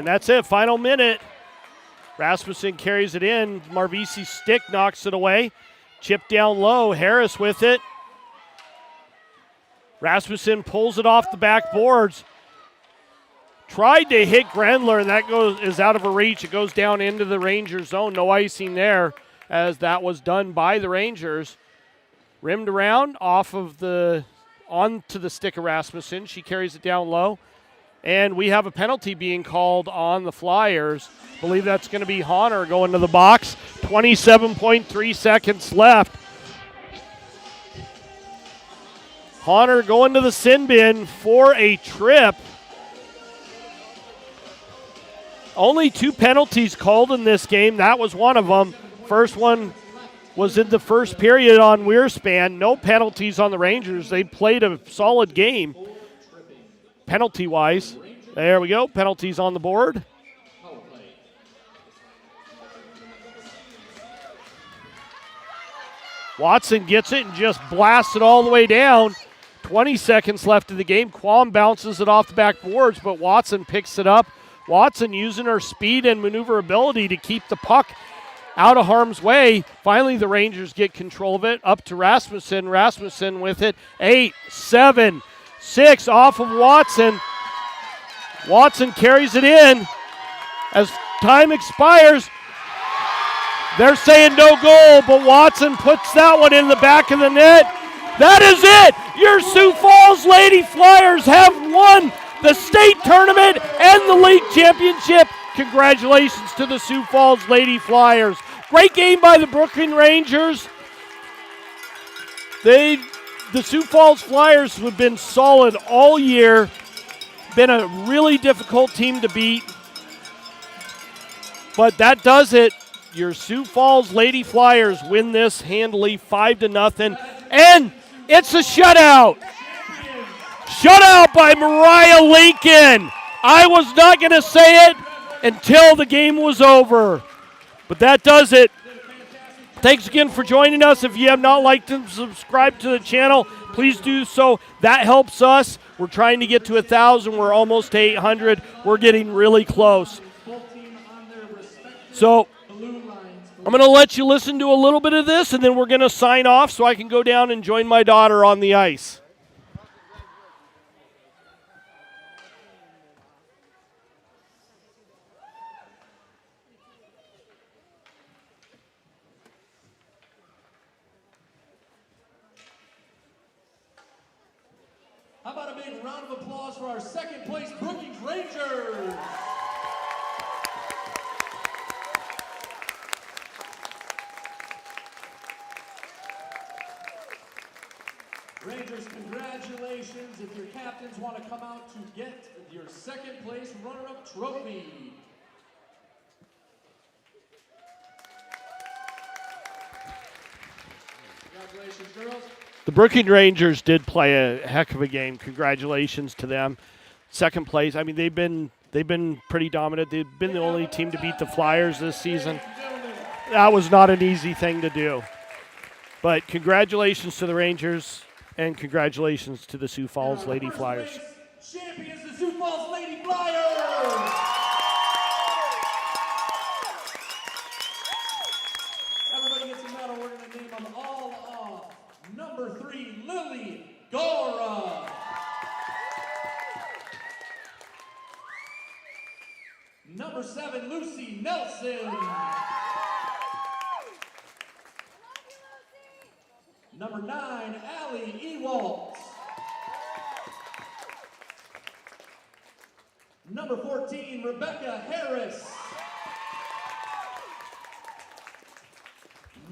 And that's it, final minute. Rasmussen carries it in. Marvisi's stick knocks it away. Chip down low, Harris with it. Rasmussen pulls it off the backboards. Tried to hit Grendler, and that is out of a reach. It goes down into the Rangers zone. No icing there, as that was done by the Rangers. Rimmed around onto the stick of Rasmussen. She carries it down low. And we have a penalty being called on the Flyers. I believe that's going to be Honor going to the box. 27.3 seconds left. Honor going to the sin bin for a trip. Only 2 penalties called in this game. That was one of them. First one was in the first period on Wearspan. No penalties on the Rangers. They played a solid game penalty-wise. There we go. Penalties on the board. Watson gets it and just blasts it all the way down. 20 seconds left of the game. Quam bounces it off the backboards, but Watson picks it up. Watson using her speed and maneuverability to keep the puck out of harm's way. Finally, the Rangers get control of it. Up to Rasmussen. Rasmussen with it. 8, 7, 6 off of Watson. Watson carries it in. As time expires, they're saying no goal, but Watson puts that one in the back of the net. That is it. Your Sioux Falls Lady Flyers have won the state tournament and the league championship. Congratulations to the Sioux Falls Lady Flyers. Great game by the Brooking Rangers. The Sioux Falls Flyers have been solid all year. Been a really difficult team to beat. But that does it. Your Sioux Falls Lady Flyers win this handily 5-0. And it's a shutout. Shutout by Mariah Lincoln. I was not going to say it until the game was over. But that does it. Thanks again for joining us. If you have not liked and subscribed to the channel, please do so. That helps us. We're trying to get to 1,000. We're almost to 800. We're getting really close. So I'm going to let you listen to a little bit of this, and then we're going to sign off so I can go down and join my daughter on the ice. How about a big round of applause for our second place Brooking Rangers? Rangers, congratulations. If your captains want to come out to get your second place runner-up trophy. Congratulations, girls. The Brooking Rangers did play a heck of a game. Congratulations to them. Second place. I mean, they've been pretty dominant. They've been the only team to beat the Flyers this season. That was not an easy thing to do. But congratulations to the Rangers, and congratulations to the Sioux Falls Lady Flyers. Champions, the Sioux Falls Lady Flyers! Everybody gets a medal. We're going to name them all off. Number 3, Lily Gora. Number 7, Lucy Nelson. Number 9, Allie Ewalt. Number 14, Rebecca Harris.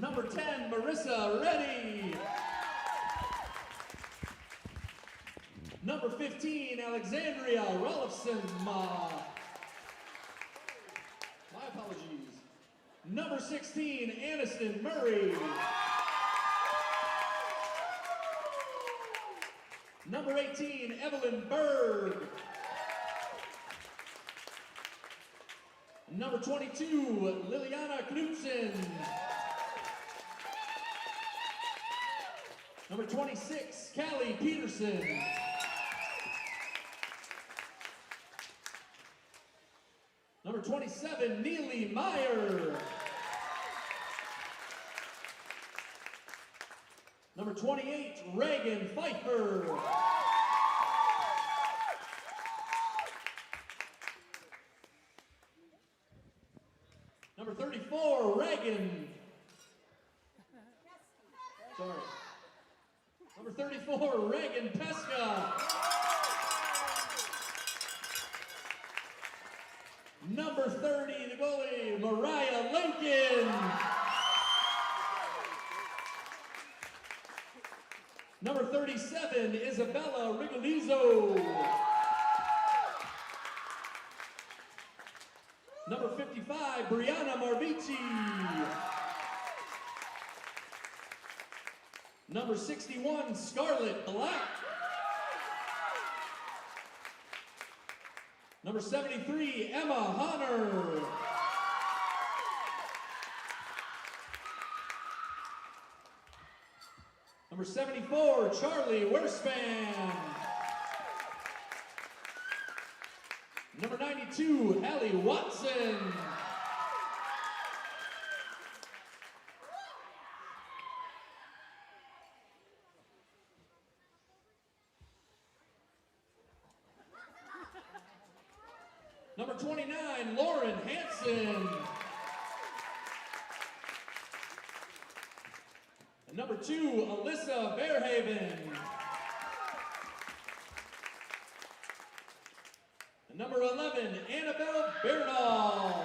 Number 10, Marissa Reddy. Number 15, Alexandria Rolfson. My apologies. Number 16, Aniston Murray. Number 18, Evelyn Berg. Number 22, Liliana Knudsen. Number 26, Callie Peterson. Number 27, Neely Meyer. Number 28, Reagan Pfeiffer. Number 34, Reagan. Sorry. Number 34, Reagan Pesca. Number 30, the goalie, Mariah Lincoln. Number 37, Isabella Rigolizzo. Number 55, Brianna Marvici. Number 61, Scarlett Black. Number 73, Emma Honor. Number 74, Charlie Werspan. Number 92, Allie Watson. Number 29, Lauren Hansen. And number 2, Alyssa Bearhaven. And number 11, Annabelle Bernal.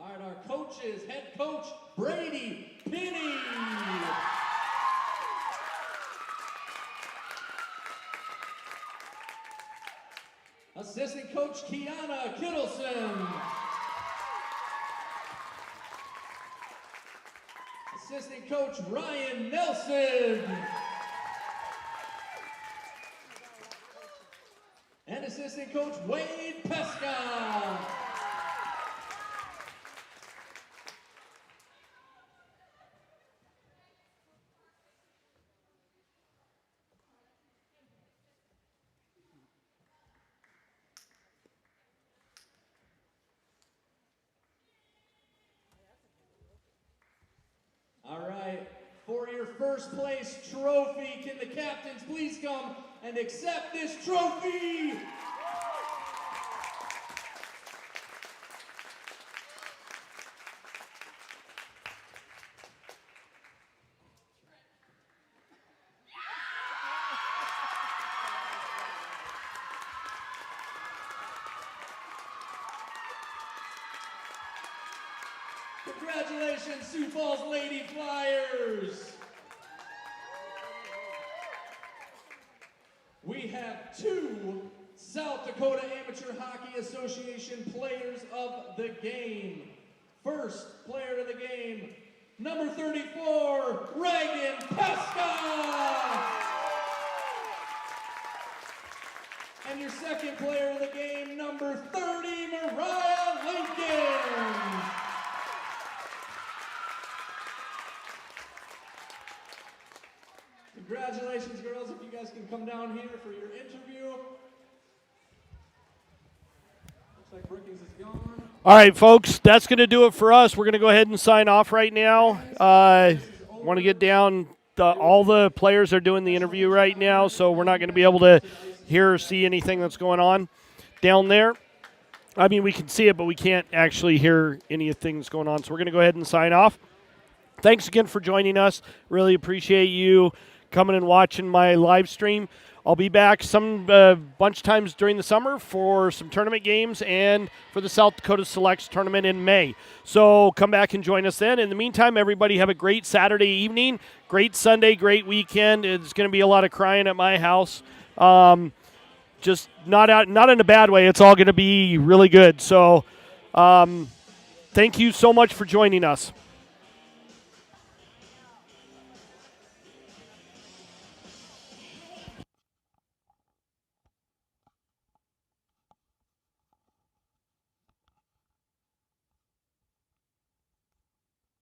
All right, our coaches, head coach Brady Pinney. Assistant coach Kiana Kittleson. Assistant coach Ryan Nelson. And assistant coach Wade Pesca. All right, for your first place trophy, can the captains please come and accept this trophy? Congratulations, Sioux Falls Lady Flyers. We have 2 South Dakota Amateur Hockey Association players of the game. First player of the game, number 34, Reagan Pesca. And your second player of the game, number 30, Mariah Lincoln. Congratulations, girls. If you guys can come down here for your interview. Looks like Brookings is gone. All right, folks, that's going to do it for us. We're going to go ahead and sign off right now. Want to get down. All the players are doing the interview right now, so we're not going to be able to hear or see anything that's going on down there. I mean, we can see it, but we can't actually hear anything that's going on. So we're going to go ahead and sign off. Thanks again for joining us. Really appreciate you coming and watching my live stream. I'll be back some bunch of times during the summer for some tournament games and for the South Dakota Selects tournament in May. So come back and join us then. In the meantime, everybody have a great Saturday evening, great Sunday, great weekend. It's going to be a lot of crying at my house. Just not in a bad way. It's all going to be really good. So thank you so much for joining us.